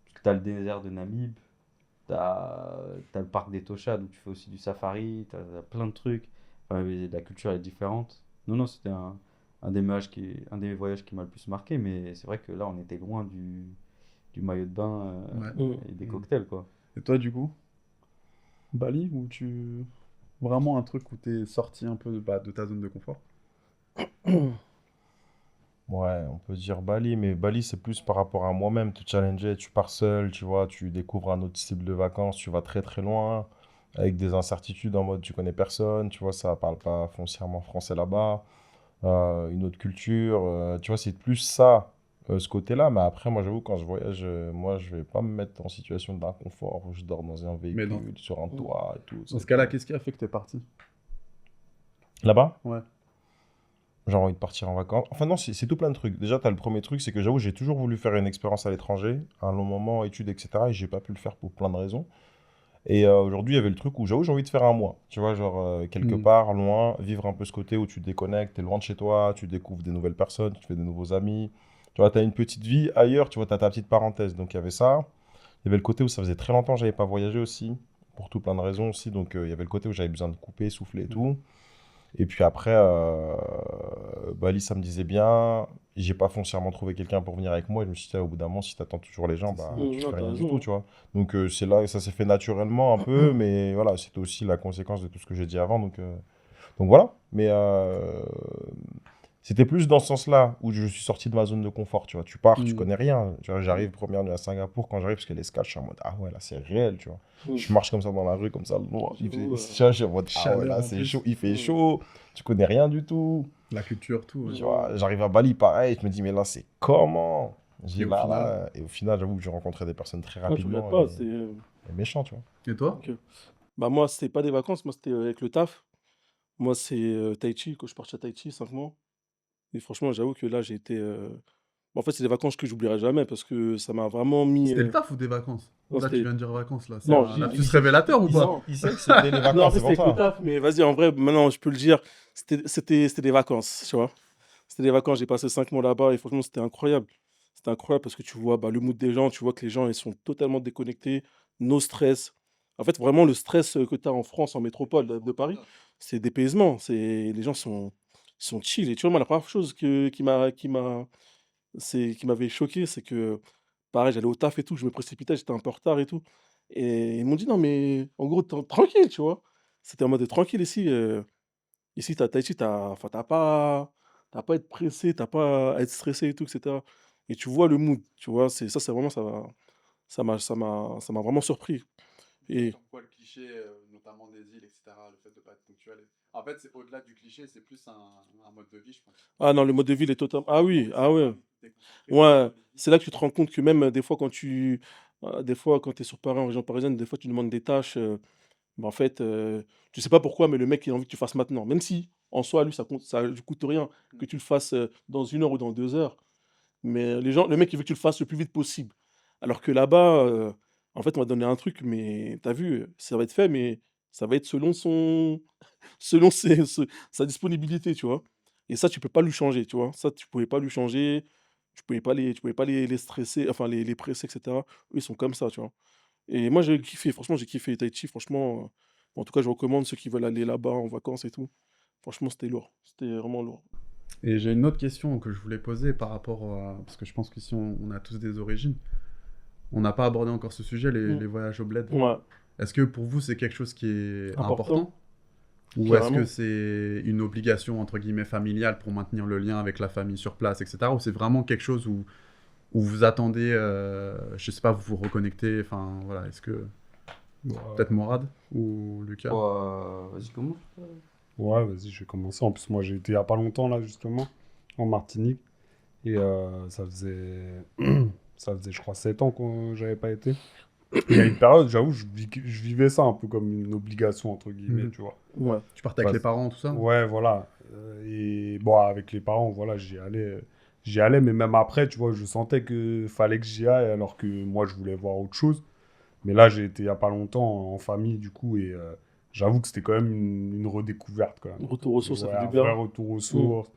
E: Parce que tu as le désert de Namib, tu as le parc des Tosha, où tu fais aussi du safari, tu as plein de trucs. Enfin, la culture est différente. Non, non, c'était un des voyages qui m'a le plus marqué. Mais c'est vrai que là, on était loin du maillot de bain
C: Ouais.
B: Mm.
E: et des cocktails, quoi.
C: Et toi, du coup? Bali, ou tu... Vraiment un truc où t'es sorti un peu de ta zone de confort?
D: Ouais, on peut dire Bali, mais Bali, c'est plus par rapport à moi-même, te challenger, tu pars seul, tu vois, tu découvres un autre style de vacances, tu vas très très loin, avec des incertitudes en mode tu connais personne, tu vois, ça parle pas foncièrement français là-bas, une autre culture, tu vois, c'est plus ça, ce côté-là, mais après, moi j'avoue, quand je voyage, moi je vais pas me mettre en situation d'inconfort où je dors dans un
C: Mais
D: véhicule, sur un toit et tout.
C: Dans ce cas-là, qu'est-ce qui a fait que t'es parti?
D: Là-bas?
C: Ouais.
D: J'ai envie de partir en vacances. Enfin non, c'est tout plein de trucs. Déjà, tu as le premier truc, c'est que j'avoue, j'ai toujours voulu faire une expérience à l'étranger, à un long moment, études, etc. Et j'ai pas pu le faire pour plein de raisons. Et aujourd'hui, il y avait le truc où j'avoue, j'ai envie de faire un mois. Tu vois, genre quelque
C: Mm.
D: part, loin, vivre un peu ce côté où tu te déconnectes, t'es loin de chez toi, tu découvres des nouvelles personnes, tu te fais des nouveaux amis. Tu vois, t'as une petite vie ailleurs, tu vois, t'as ta petite parenthèse. Donc il y avait ça. Il y avait le côté où ça faisait très longtemps que j'avais pas voyagé aussi, pour tout plein de raisons aussi. Donc il y avait le côté où j'avais besoin de couper, souffler et tout. Et puis après, Bali, ça me disait bien. J'ai pas foncièrement trouvé quelqu'un pour venir avec moi. Et je me suis dit, ah, au bout d'un moment, si t'attends toujours les gens,
A: C'est ça.
D: bah, tu
B: Non,
D: fais
B: t'as
D: rien du
B: raison,
D: tout,
B: hein.
D: tu vois. Donc c'est là, ça s'est fait naturellement un peu, mais voilà, c'était aussi la conséquence de tout ce que j'ai dit avant. Donc voilà. Mais c'était plus dans ce sens-là où je suis sorti de ma zone de confort, tu vois. Tu pars, tu
C: Mm.
D: connais rien. Tu vois, j'arrive première nuit à Singapour, quand j'arrive, parce que l'escale, je suis en mode, ah ouais, là, c'est réel, tu vois.
B: Mm.
D: Je marche comme ça dans la rue, comme ça, le noir,
B: J'avoue,
D: je suis en mode, ah ouais,
C: Chaleur
D: là,
C: en
D: c'est chaud,
C: plus.
D: il fait
B: mm.
D: chaud, tu connais rien du tout.
C: La culture, tout. Ouais.
D: Tu
B: J'avoue,
D: vois, j'arrive à Bali, pareil, je me dis, mais là, c'est comment? Je dis,
C: Et au final.
D: et au final, j'avoue que j'ai rencontré des personnes très
B: ah, tu regrettes
D: rapidement
B: pas,
D: et méchants, tu vois.
C: Et toi?
B: ok. Bah, moi, c'était pas des vacances, moi, c'était avec le taf. Moi, c'est Tahiti, quand je suis parti à Tahiti, 5 mois. Et franchement, j'avoue que là, j'ai été. En fait, c'est des vacances que j'oublierai jamais parce que ça m'a vraiment mis.
C: C'était le taf ou des vacances?
B: Non,
C: Là, tu
B: c'était.
C: viens de dire vacances, là. C'est
B: Non,
C: un
B: j'ai
C: lapsus
B: dit.
C: révélateur ou
D: Il sait,
C: pas?
B: Non,
D: il sait que c'était les
B: non, en
D: vacances,
B: fait,
D: c'est
B: c'était
D: pour
B: avec le
D: ça.
B: taf, mais vas-y, en vrai, maintenant, je peux le dire, c'était des vacances, tu vois. C'était des vacances, j'ai passé 5 mois là-bas et franchement, c'était incroyable. C'était incroyable parce que tu vois bah, le mood des gens, tu vois que les gens, ils sont totalement déconnectés, no stress. En fait, vraiment, le stress que tu as en France, en métropole de Paris, c'est dépaysement. Les gens sont chill. Et tu vois, moi, la première chose qui m'avait choqué, c'est que, pareil, j'allais au taf et tout, je me précipitais, j'étais un peu en retard et tout. Et ils m'ont dit: «Non, mais en gros, tranquille», tu vois? C'était en mode: «Tranquille ici, ici, tu Tahiti, enfin, t'as pas à être pressé, t'as pas à être stressé et tout et cetera». Et tu vois le mood, tu vois? C'est vraiment ça m'a vraiment surpris et
C: Comme quoi le cliché, notamment des îles, etc., le fait de ne pas être ponctuel. En fait, c'est au-delà du cliché, c'est plus un mode de vie, je pense.
B: ah non, le mode de vie, il est totalement ah
C: En
B: oui,
C: fait, c'est
B: ah ouais.
C: vraiment déconcentré, c'est un
B: Ouais,
C: mode de vie.
B: c'est là que tu te rends compte que même, des fois des fois quand tu es sur Paris, en région parisienne, des fois tu demandes des tâches, bah, en fait, tu sais pas pourquoi, mais le mec, il a envie que tu fasses maintenant. Même si, en soi, lui, ça lui coûte rien que tu le fasses, dans 1 heure ou dans 2 heures. Mais le mec, il veut que tu le fasses le plus vite possible. Alors que là-bas, en fait, on va te donner un truc, mais tu as vu, ça va être fait, mais ça va être selon selon sa disponibilité, tu vois? Et ça, tu peux pas lui changer, tu vois? Ça, tu pouvais pas lui changer, tu pouvais pas les stresser, enfin les presser et cetera. Eux, ils sont comme ça, tu vois? Et moi, j'ai kiffé, franchement, j'ai kiffé Tahiti, franchement, en tout cas, je recommande ceux qui veulent aller là-bas en vacances et tout. Franchement, c'était lourd, c'était vraiment lourd.
C: Et j'ai une autre question que je voulais poser par rapport à... Parce que je pense qu'ici, on a tous des origines. On n'a pas abordé encore ce sujet,
B: Mmh.
C: les voyages au bled.
B: Ouais,
C: Est-ce que pour vous, c'est quelque chose qui est
B: important,
C: important? Ou est-ce que
B: carrément.
C: c'est une obligation, entre guillemets, familiale pour maintenir le lien avec la famille sur place, etc. Ou c'est vraiment quelque chose où vous attendez, je sais pas, vous vous reconnectez, enfin, voilà, est-ce que...
A: Ouais,
C: Peut-être Morad ou Lucas?
E: Vas-y, comment?
A: ouais, vas-y, je vais commencer. En plus, moi, j'ai été il y a pas longtemps, là, justement, en Martinique. Et ça faisait, ça faisait, je crois, 7 ans que j'avais pas été. Il y a une période, j'avoue, je vivais ça un peu comme une obligation, entre guillemets,
C: Mhm.
A: tu vois.
B: Ouais,
C: Tu partais avec
A: Parce-
C: les parents, tout ça?
A: Ouais, voilà. Et bon, avec les parents, voilà, j'y allais, mais même après, tu vois, je sentais que fallait que j'y aille, alors que moi, je voulais voir autre chose. Mais là, j'ai été il y a pas longtemps en famille, du coup, et j'avoue que c'était quand même une redécouverte, quand même.
B: retour aux sources, ça
A: Ouais,
B: fait du
A: un vrai
B: bien.
A: retour aux
B: Mmh.
A: sources.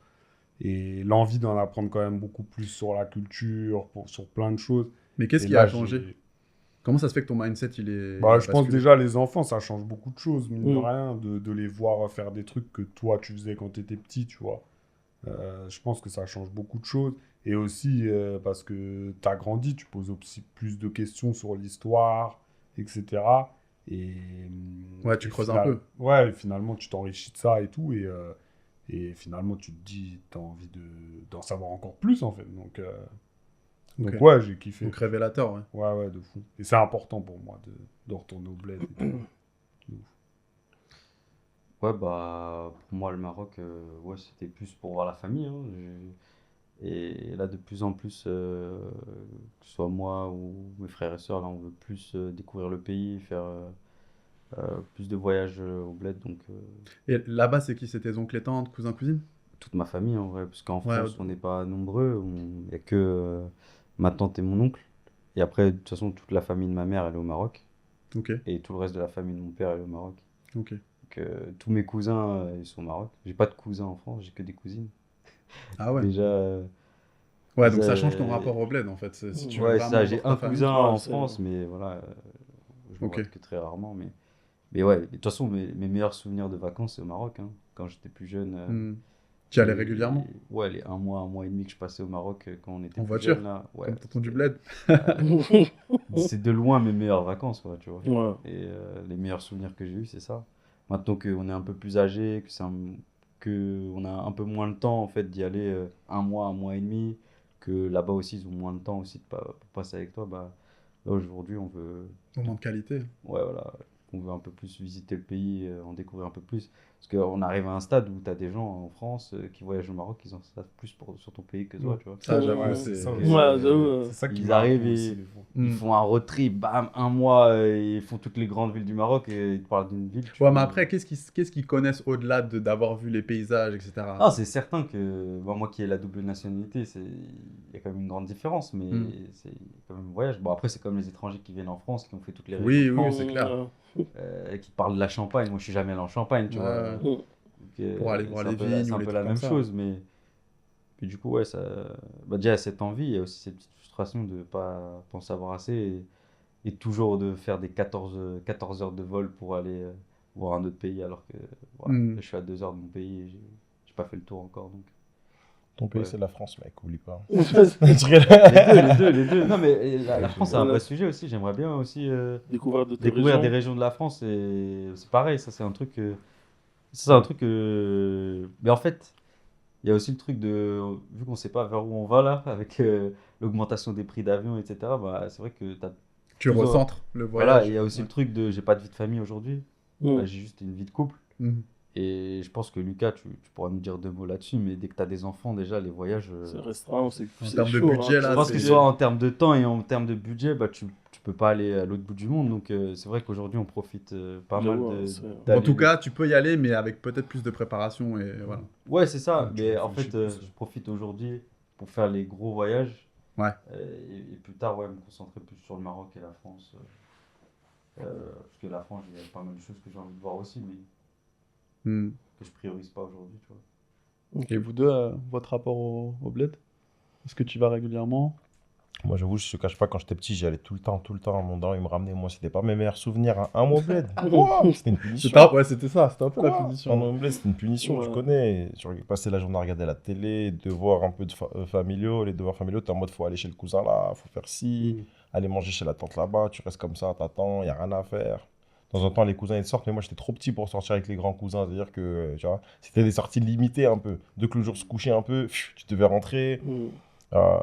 A: Et l'envie d'en apprendre quand même beaucoup plus sur la culture, sur plein de choses.
C: Mais qu'est-ce
A: Et
C: qui a
A: là,
C: changé?
A: j'ai...
C: Comment ça se fait que ton mindset, il
A: Bah,
C: a
A: je pense
C: basculé?
A: déjà, les enfants, ça change beaucoup de choses, mine de
B: Mmh.
A: rien, de les voir faire des trucs que toi, tu faisais quand tu étais petit, tu vois. Je pense que ça change beaucoup de choses. Et aussi parce que tu as grandi, tu poses aussi plus de questions sur l'histoire, etc. Et,
C: Ouais, tu creuses un peu.
A: ouais, finalement, tu t'enrichis de ça et tout. Et finalement, tu te dis, tu as envie d'en savoir encore plus, en fait. Donc
C: Ok.
A: ouais, j'ai kiffé.
C: Donc révélateur, ouais.
A: Ouais, ouais, de fou. Et c'est important pour moi de retourner au bled et tout. De ouf.
E: Ouais, bah, pour moi, le Maroc, ouais, c'était plus pour voir la famille, hein. Et là, de plus en plus, que ce soit moi ou mes frères et sœurs, là, on veut plus découvrir le pays, faire plus de voyages au bled. Donc,
C: Et là-bas, c'est qui? C'est tes oncles et tantes, cousins, cousines?
E: toute ma famille, en vrai, parce qu'en
C: Ouais,
E: France, on n'est pas nombreux. Il n'y a que ma tante et mon oncle. Et après, de toute façon, toute la famille de ma mère, elle est au Maroc.
C: Ok,
E: Et tout le reste de la famille de mon père est au Maroc.
C: ok.
E: Donc, tous mes cousins, ils sont au Maroc. J'ai pas de cousins en France, j'ai que des cousines.
C: Ah ouais.
E: Déjà,
C: Ouais, donc
E: déjà,
C: ça change ton rapport au bled en fait. Si tu veux
E: ouais, c'est ça,
C: vraiment
E: j'ai
C: voir ta
E: un
C: famille.
E: cousin
B: Ouais,
E: en
B: c'est.
E: France, mais voilà, je le
C: Ok.
E: vois que très rarement. Mais ouais, de toute façon, mes meilleurs souvenirs de vacances, c'est au Maroc, hein. Quand j'étais plus jeune,
C: Hmm. Tu y allais régulièrement?
E: ouais, les un mois et demi que je passais au Maroc quand on était
C: En
E: plus jeune,
C: voiture?
E: là, ouais,
C: Comme tonton du
E: c'était
C: bled?
E: c'est de loin mes meilleures vacances, quoi, tu vois.
B: Ouais.
E: Et les meilleurs souvenirs que j'ai eus, c'est ça. Maintenant qu'on est un peu plus âgé, que on a un peu moins le temps, en fait, d'y aller un mois et demi, que là-bas aussi, ils ont moins de temps aussi pour passer avec toi, bah, là, aujourd'hui, on veut,
C: Moment de qualité.
E: ouais, voilà, on veut un peu plus visiter le pays, en découvrir un peu plus. Parce qu'on arrive à un stade où tu as des gens en France qui voyagent au Maroc, ils en savent plus sur ton pays que toi, tu vois.
C: Ça, j'avoue,
A: Ouais,
C: c'est.
A: c'est ça
E: Donc,
A: aussi.
B: Ouais, j'avoue,
A: C'est ça qui
E: ils
A: m'a
E: arrivent
A: appris aussi,
E: et
A: des fois.
E: ils font un road trip, bam, un mois, ils font toutes les grandes villes du Maroc et ils te parlent d'une ville.
C: Ouais, mais après, qu'est-ce qu'ils connaissent au-delà d'avoir vu les paysages, etc.
E: Ah, c'est certain que bon, moi qui ai la double nationalité, il y a quand même une grande différence, mais
C: Hmm.
E: c'est quand même un voyage. Bon, après, c'est comme les étrangers qui viennent en France, qui ont fait toutes les régions
C: Oui,
E: de
C: oui,
E: France,
C: c'est clair.
E: et qui parlent de la Champagne. Moi, je suis jamais allé en Champagne, tu
C: Ouais,
E: vois.
C: ouais.
E: Donc,
C: Pour aller voir
E: c'est un
C: les
E: peu,
C: vignes
E: c'est
C: ou
E: un
C: les
E: peu
C: trucs
E: la
C: comme
E: même
C: ça.
E: chose, mais puis du coup, ouais, ça, bah, déjà, il y a cette envie, il y a aussi cette petite frustration de ne pas en savoir assez et toujours de faire des 14 heures de vol pour aller voir un autre pays, alors que voilà,
C: Hmm.
E: là, je suis à 2 heures de mon pays et j'ai pas fait le tour encore. Donc,
D: Ton pays,
E: ouais.
D: c'est la France, mec, oublie pas.
E: Les deux, les deux. Non, mais la France, c'est un vrai sujet aussi. J'aimerais bien aussi
B: Découvrir d'autres
E: découvrir des
B: régions.
E: régions de la France. Et c'est pareil, ça, c'est un truc. Ça, c'est un truc. Mais en fait, il y a aussi le truc de. Vu qu'on sait pas vers où on va là, avec l'augmentation des prix d'avion, etc., bah, c'est vrai que tu as
C: Tu
E: plus.
C: recentres le
E: Voilà, il
C: voyage.
E: y a aussi
C: Ouais.
E: le truc de j'ai pas de vie de famille aujourd'hui.
B: Mm.
E: Là, j'ai juste une vie de couple.
C: Hmm.
E: Et je pense que Lucas, tu pourras nous dire deux mots là-dessus, mais dès que tu as des enfants, déjà, les voyages.
B: C'est restreint,
C: En
B: c'est
C: termes de
B: chaud.
C: budget,
B: Hein,
C: là,
E: Je pense
C: c'est-
E: que soit en termes de temps et en termes de budget, bah, tu peux pas aller à l'autre bout du monde. Donc c'est vrai qu'aujourd'hui, on profite pas mal
B: J'avoue, hein, c'est.
C: En
E: d'aller
C: tout cas, tu peux y aller, mais avec peut-être plus de préparation et voilà.
E: Ouais, c'est ça.
A: Ouais, tu
E: Mais en
A: réfléchis
E: fait,
A: plus.
E: je profite aujourd'hui pour faire les gros voyages.
C: Ouais.
E: Et plus tard, ouais, me concentrer plus sur le Maroc et la France. Parce que la France, il y a pas mal de choses que j'ai envie de voir aussi, mais
C: Hmm.
E: que je priorise pas aujourd'hui, tu vois.
C: Et vous deux, votre rapport au bled? Est-ce que tu vas régulièrement?
D: Moi, j'avoue, je te cache pas, quand j'étais petit, j'y allais tout le temps, tout le temps. Mon daron, il me ramenait. Moi, c'était pas mes meilleurs souvenirs, hein. Un mois au bled. Quoi? C'était une punition.
C: Ouais, c'était ça, c'était un peu la
D: Quoi?
C: punition.
D: Un mois au bled, c'était une punition, tu
B: Ouais.
D: connais. Tu passais la journée à regarder la télé, devoirs un peu familiaux. Les devoirs familiaux, t'es en mode, faut aller chez le cousin là, faut faire ci, aller manger chez la tante là-bas. Tu restes comme ça, t'attends, y a rien à faire. De temps en temps, les cousins ils sortent, mais moi j'étais trop petit pour sortir avec les grands cousins. C'est-à-dire que, tu vois, c'était des sorties limitées un peu. Dès que le jour se couchait un peu, tu devais rentrer.
B: Mm.
D: Euh,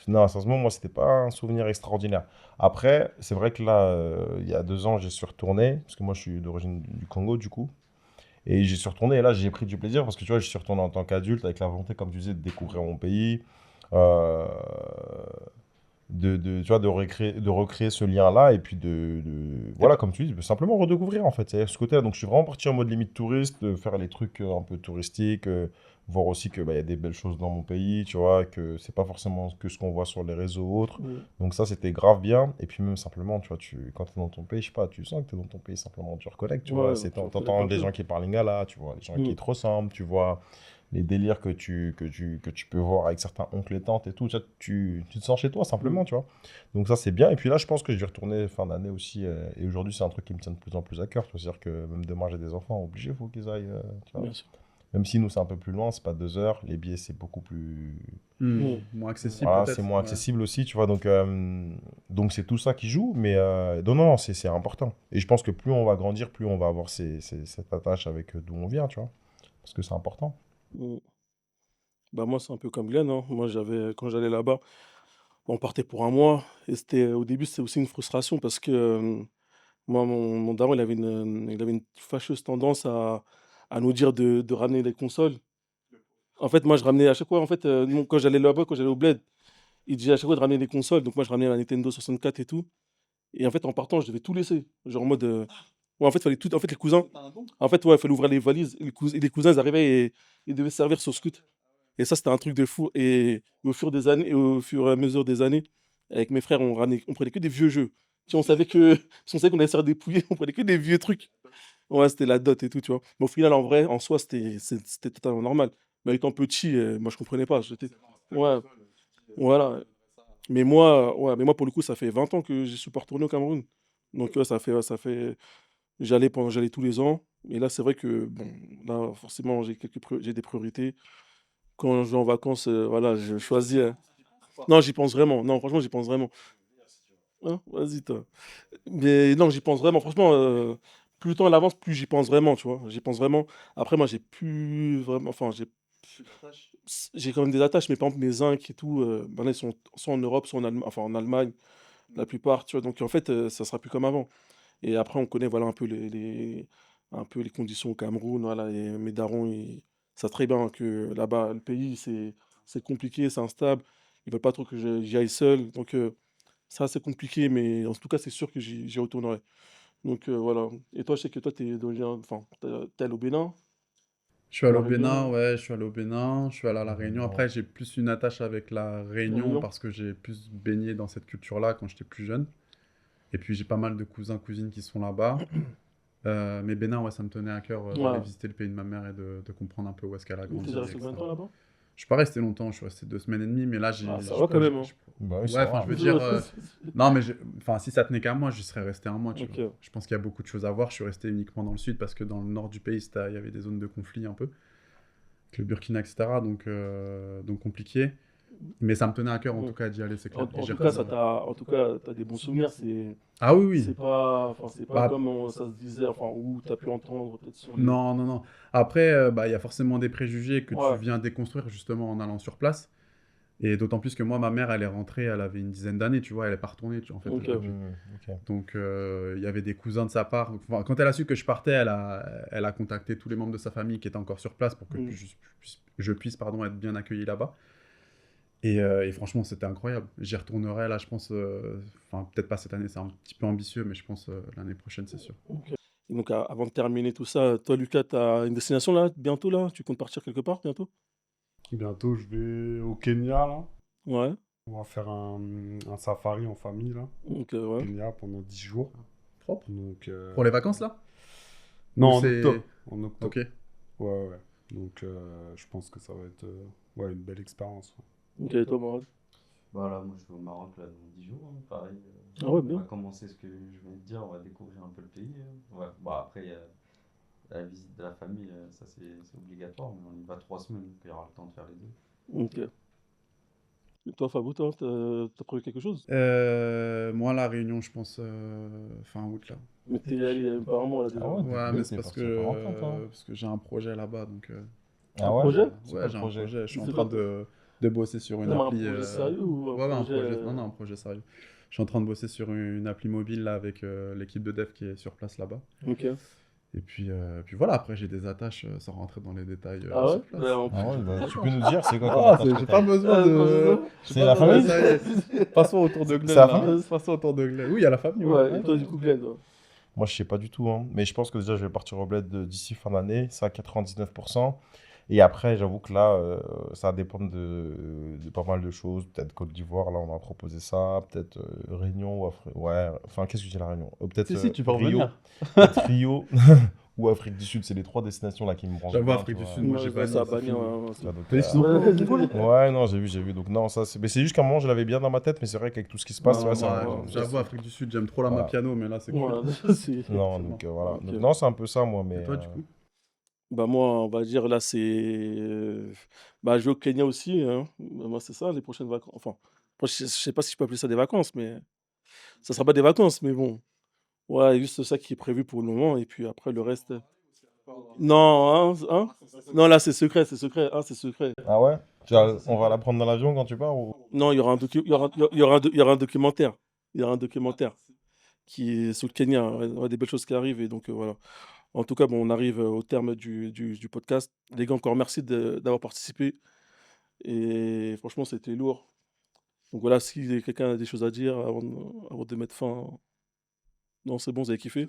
D: non, sérieusement, moi, c'était pas un souvenir extraordinaire. Après, c'est vrai que là, il y a 2 ans, j'y suis retourné, parce que moi, je suis d'origine du Congo, du coup. Et j'y suis retourné, et là, j'ai pris du plaisir, parce que tu vois, je suis retourné en tant qu'adulte, avec la volonté, comme tu disais, de découvrir mon pays, euh, tu vois, de recréer ce lien-là, et puis voilà, comme tu dis, de simplement redécouvrir, en fait. C'est ce côté-là. Donc, je suis vraiment parti en mode limite touriste, de faire les trucs un peu touristiques, voir aussi que, bah, y a des belles choses dans mon pays, tu vois, que c'est pas forcément que ce qu'on voit sur les réseaux ou autres.
B: Mm.
D: Donc ça, c'était grave bien. Et puis même simplement, tu vois, quand tu es dans ton pays, je sais pas, tu sens que tu es dans ton pays, simplement, tu reconnectes, tu vois.
B: Ouais, tu reconnectes
D: T'entends
B: un
D: des
B: peu.
D: gens qui parlent lingala, tu vois, des gens qui
B: Mm.
D: te ressemblent, tu vois, les délires que tu peux voir avec certains oncles et tantes et tout, tu te sens chez toi, simplement,
B: Mm.
D: tu vois. Donc ça, c'est bien. Et puis là, je pense que je vais retourner fin d'année aussi. Et aujourd'hui, c'est un truc qui me tient de plus en plus à cœur. C'est-à-dire que même demain, j'ai des enfants, obligé, il faut qu'ils aillent, tu vois.
B: Bien sûr.
D: Même si nous, c'est un peu plus loin, c'est pas 2 heures. Les billets, c'est beaucoup plus.
C: Moins accessible
D: Voilà,
C: peut-être.
D: c'est moins
C: Ouais.
D: accessible aussi, tu vois. Donc c'est tout ça qui joue. Mais non, non, c'est important. Et je pense que plus on va grandir, plus on va avoir cette attache avec d'où on vient, tu vois. Parce que c'est important.
B: Mm. Bah, moi, c'est un peu comme Glenn. Hein. Moi, quand j'allais là-bas, on partait pour un mois. Et au début, c'était aussi une frustration parce que moi, mon daron, il avait une fâcheuse tendance à nous dire de ramener les consoles. En fait, moi, je ramenais à chaque fois, en fait, quand j'allais là-bas, quand j'allais au bled, il disait à chaque fois de ramener des consoles. Donc, moi, je ramenais la Nintendo 64 et tout. Et en fait, en partant, je devais tout laisser. Genre en mode. Ouais, en fait, fallait tout. En fait, les cousins. En fait, ouais, il fallait ouvrir les valises. Les cousins, ils arrivaient et ils devaient se servir sur scoot. Et ça, c'était un truc de fou. Et au fur et à mesure des années, avec mes frères, on prenait que des vieux jeux. Si on savait que, si on savait qu'on allait se faire dépouiller, on prenait que des vieux trucs. Ouais, c'était la dot et tout, tu vois. Mais au final, en vrai, en soi, c'était totalement normal. Mais étant petit, moi, je comprenais pas. Ouais, voilà. Mais moi, pour le coup, ça fait 20 ans que je suis pas retourné au Cameroun. Donc, j'allais tous les ans. Et là, c'est vrai que, bon, là, forcément, j'ai des priorités. Quand je vais en vacances, voilà, je choisis. Non, j'y pense vraiment. Non, franchement, j'y pense vraiment. Hein, vas-y, toi. Mais non, j'y pense vraiment. Franchement, plus le temps il avance, plus j'y pense vraiment, tu vois. J'y pense vraiment. Après, moi, j'ai plus vraiment. Enfin, j'ai quand même des attaches, mais par exemple, mes zincs et tout, maintenant, ils sont soit en Europe, soit en Allemagne, la plupart, tu vois. Donc, en fait, ça sera plus comme avant. Et après, on connaît, voilà, un peu les conditions au Cameroun. Voilà, et mes darons, ils savent très bien que là-bas, le pays, c'est compliqué, c'est instable. Ils veulent pas trop que j'y aille seul. Donc, ça, c'est compliqué, mais en tout cas, c'est sûr que j'y retournerai. Donc, voilà. Et toi, je sais que toi, t'es d'origine, enfin, t'es allé au Bénin,
C: Je suis allé
B: La
C: au Bénin,
B: Réunion,
C: ouais, je suis allé au Bénin, je suis allé à La Réunion.
D: Non.
C: Après, j'ai plus une attache avec la
B: La
C: Réunion
B: Réunion.
C: parce que j'ai plus baigné dans cette culture-là quand j'étais plus jeune. Et puis, j'ai pas mal de cousins, cousines qui sont là-bas. Mais Bénin, ouais, ça me tenait à cœur d'aller
B: Ouais.
C: visiter le pays de ma mère et de comprendre un peu où est-ce qu'elle a
B: Mais t'es
C: grandi,
B: déjà resté combien de
C: etc.
B: temps là-bas?
C: Je suis pas resté longtemps, je suis resté 2 semaines et demie, mais là,
B: Ah, ça va quand même, hein.
D: Bah oui,
C: ouais,
D: ça
C: enfin,
D: va.
C: je veux dire, non, mais enfin, si ça tenait qu'à moi, j'y serais resté un mois, tu
B: Ok.
C: vois. Je pense qu'il y a beaucoup de choses à voir. Je suis resté uniquement dans le sud parce que dans le nord du pays, il y avait des zones de conflit un peu, avec le Burkina, etc. Donc compliqué. Mais ça me tenait à cœur, en
B: Mm.
C: tout cas, d'y aller, c'est
B: En,
C: clair. Et
B: en
C: j'y
B: tout cas,
C: retournerai.
B: en tout cas, t'as des bons souvenirs.
C: Ah oui, oui.
B: C'est pas
C: Bah,
B: comme ça se disait, enfin, où t'as pu entendre peut-être sur les.
C: non, non, non. Après, bah, il y a forcément des préjugés que tu
B: Ouais.
C: viens déconstruire justement en allant sur place. Et d'autant plus que moi, ma mère, elle est rentrée, elle avait une dizaine d'années, tu vois, elle est pas retournée, en fait,
B: Ok.
C: depuis.
D: Ok.
C: Donc, il y avait des cousins de sa part. Enfin, quand elle a su que je partais, elle a contacté tous les membres de sa famille qui étaient encore sur place pour que
B: Mm.
C: je puisse, pardon, être bien accueilli là-bas. Et franchement, c'était incroyable. J'y retournerai, là, je pense, enfin, peut-être pas cette année, c'est un petit peu ambitieux, mais je pense l'année prochaine, c'est sûr.
B: Ok. Et donc, avant de terminer tout ça, toi, Lucas, t'as une destination là, bientôt là? Tu comptes partir quelque part bientôt?
A: Bientôt, je vais au Kenya, là.
B: Ouais.
A: On va faire un safari en famille, là.
B: Donc,
A: Au
B: ouais.
A: Kenya pendant 10 jours.
C: Propre.
A: Donc,
C: Pour les vacances, là?
A: non,
C: Ou
A: en
C: c'est...
A: octobre. En octobre.
C: Ok.
A: Ouais, ouais. Donc, je pense que ça va être ouais, une belle expérience.
B: Ok, et toi, Morad?
E: Voilà, moi je vais au Maroc là dans 10 jours, hein, pareil.
B: Ah ouais,
E: On va
B: bien.
E: commencer ce que je viens de dire, on va découvrir un peu le pays. Ouais. Bon, après, il y a la visite de la famille, ça c'est obligatoire, mais on y va 3 semaines, donc il y aura le temps de faire les deux.
B: Ok. Et toi, Fabou, toi, t'as prévu quelque chose?
C: Moi, la Réunion, je pense fin août, là.
B: Mais t'es allé il y a même pas un mois là déjà.
D: Ah ouais,
C: Ouais, mais c'est
D: t'es
C: parce
D: parti il y a pas longtemps, toi.
C: que j'ai un projet là-bas, donc...
B: Un
D: Ah ouais?
B: projet?
D: C'est quoi
C: ouais,
D: le
C: j'ai un
D: projet?
C: projet. Je suis en
B: C'est
C: train
B: quoi?
C: de bosser sur une
B: Non, mais un
C: appli...
B: projet sérieux ou un
C: Ouais, ouais, un
B: projet.
C: projet... Non, non, un projet sérieux. Je suis en train de bosser sur une appli mobile, là, avec l'équipe de dev qui est sur place, là-bas.
B: Ok.
C: Et puis voilà, après, j'ai des attaches, sans rentrer dans les détails
B: Ah ouais?
C: sur place.
B: Ouais,
D: Ah ouais, bah, tu peux nous dire c'est quoi comme
C: Ah,
D: attache que
C: j'ai
D: t'as
C: pas
D: eu?
C: besoin de...
D: C'est la famille?
C: Ça y est. Passons au tour de Glenn,
D: C'est la
C: là.
D: famille?
C: Passons au tour de Glenn. Oui, il y a la famille, ouais.
B: Ouais,
C: Ouais.
B: et toi, du coup, Glenn, toi?
D: Moi, je sais pas du tout, hein. Mais je pense que déjà, je vais partir au bled d'ici fin d'année, ça à 99%. Et après, j'avoue que là, ça va dépendre de pas mal de choses. Peut-être Côte d'Ivoire, là, on m'a proposé ça. Peut-être Réunion ou Afrique. Ouais, enfin, qu'est-ce que je dis la Réunion? Peut-être
C: Si, tu peux
D: Rio.
C: revenir.
D: Peut-être Rio ou Afrique du Sud. C'est les trois destinations là qui me branchent
C: J'avoue,
D: bien,
C: Afrique
D: tu
C: du
D: vois.
C: Sud, moi, j'ai
B: Ouais,
C: banni,
B: ça a
C: c'est
B: banni,
C: fini.
B: ouais,
D: Tu vois, donc,
C: T'as des snowboards au niveau, là?
D: ouais, non, j'ai vu. Donc, non, ça, mais c'est juste qu'à un moment, je l'avais bien dans ma tête, mais c'est vrai qu'avec tout ce qui se passe, tu vois,
C: Non,
D: ça.
C: ouais, j'avoue, Afrique du Sud, j'aime trop la
D: Voilà.
C: Mapiano, mais là, c'est cool.
B: Ouais, c'est.
D: Non,
C: C'est
D: donc
C: mort.
D: voilà.
B: Ok.
D: Donc, non, c'est un peu ça, moi, mais.
C: Et toi, du coup?
B: Bah, moi, on va dire là, c'est. Bah, je vais au Kenya aussi, hein. Bah, moi, c'est ça, les prochaines vacances. Enfin, moi, je sais pas si je peux appeler ça des vacances, mais ça sera pas des vacances, mais bon. Ouais, juste ça qui est prévu pour le moment, et puis après, le reste. Non, hein? Non, là, c'est secret, c'est secret. Hein, c'est secret.
D: Ah ouais? On va la prendre dans l'avion quand tu pars ou...
B: Non, il y aura il y aura un documentaire. Il y aura un documentaire qui est sur le Kenya. Ouais, il y aura des belles choses qui arrivent, et donc voilà. En tout cas, bon, on arrive au terme du podcast. Les gars, encore merci d'avoir participé. Et franchement, c'était lourd. Donc voilà, si quelqu'un a des choses à dire avant de mettre fin. Non, c'est bon, vous avez kiffé?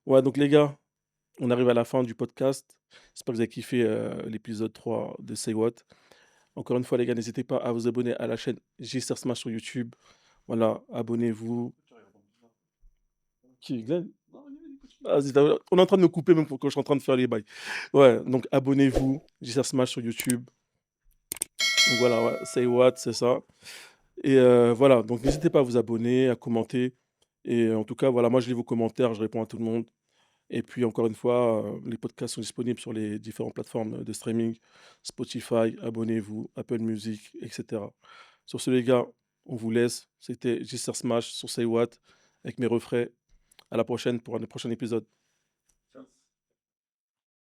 B: Ouais, donc les gars, on arrive à la fin du podcast. J'espère que vous avez kiffé l'épisode 3 de Say What. Encore une fois, les gars, n'hésitez pas à vous abonner à la chaîne J-Star Smash sur YouTube. Voilà, abonnez-vous. Qui, Glenn? Vas-y, on est en train de me couper même quand je suis en train de faire les bails. Ouais, donc abonnez-vous, JSR Smash sur YouTube. Donc voilà, ouais, Say What, c'est ça. Et voilà, donc n'hésitez pas à vous abonner, à commenter. Et en tout cas, voilà, moi je lis vos commentaires, je réponds à tout le monde. Et puis encore une fois, les podcasts sont disponibles sur les différentes plateformes de streaming, Spotify, abonnez-vous, Apple Music, etc. Sur ce les gars, on vous laisse. C'était JSR Smash sur Say What avec mes refrains. À la prochaine pour un prochain épisode.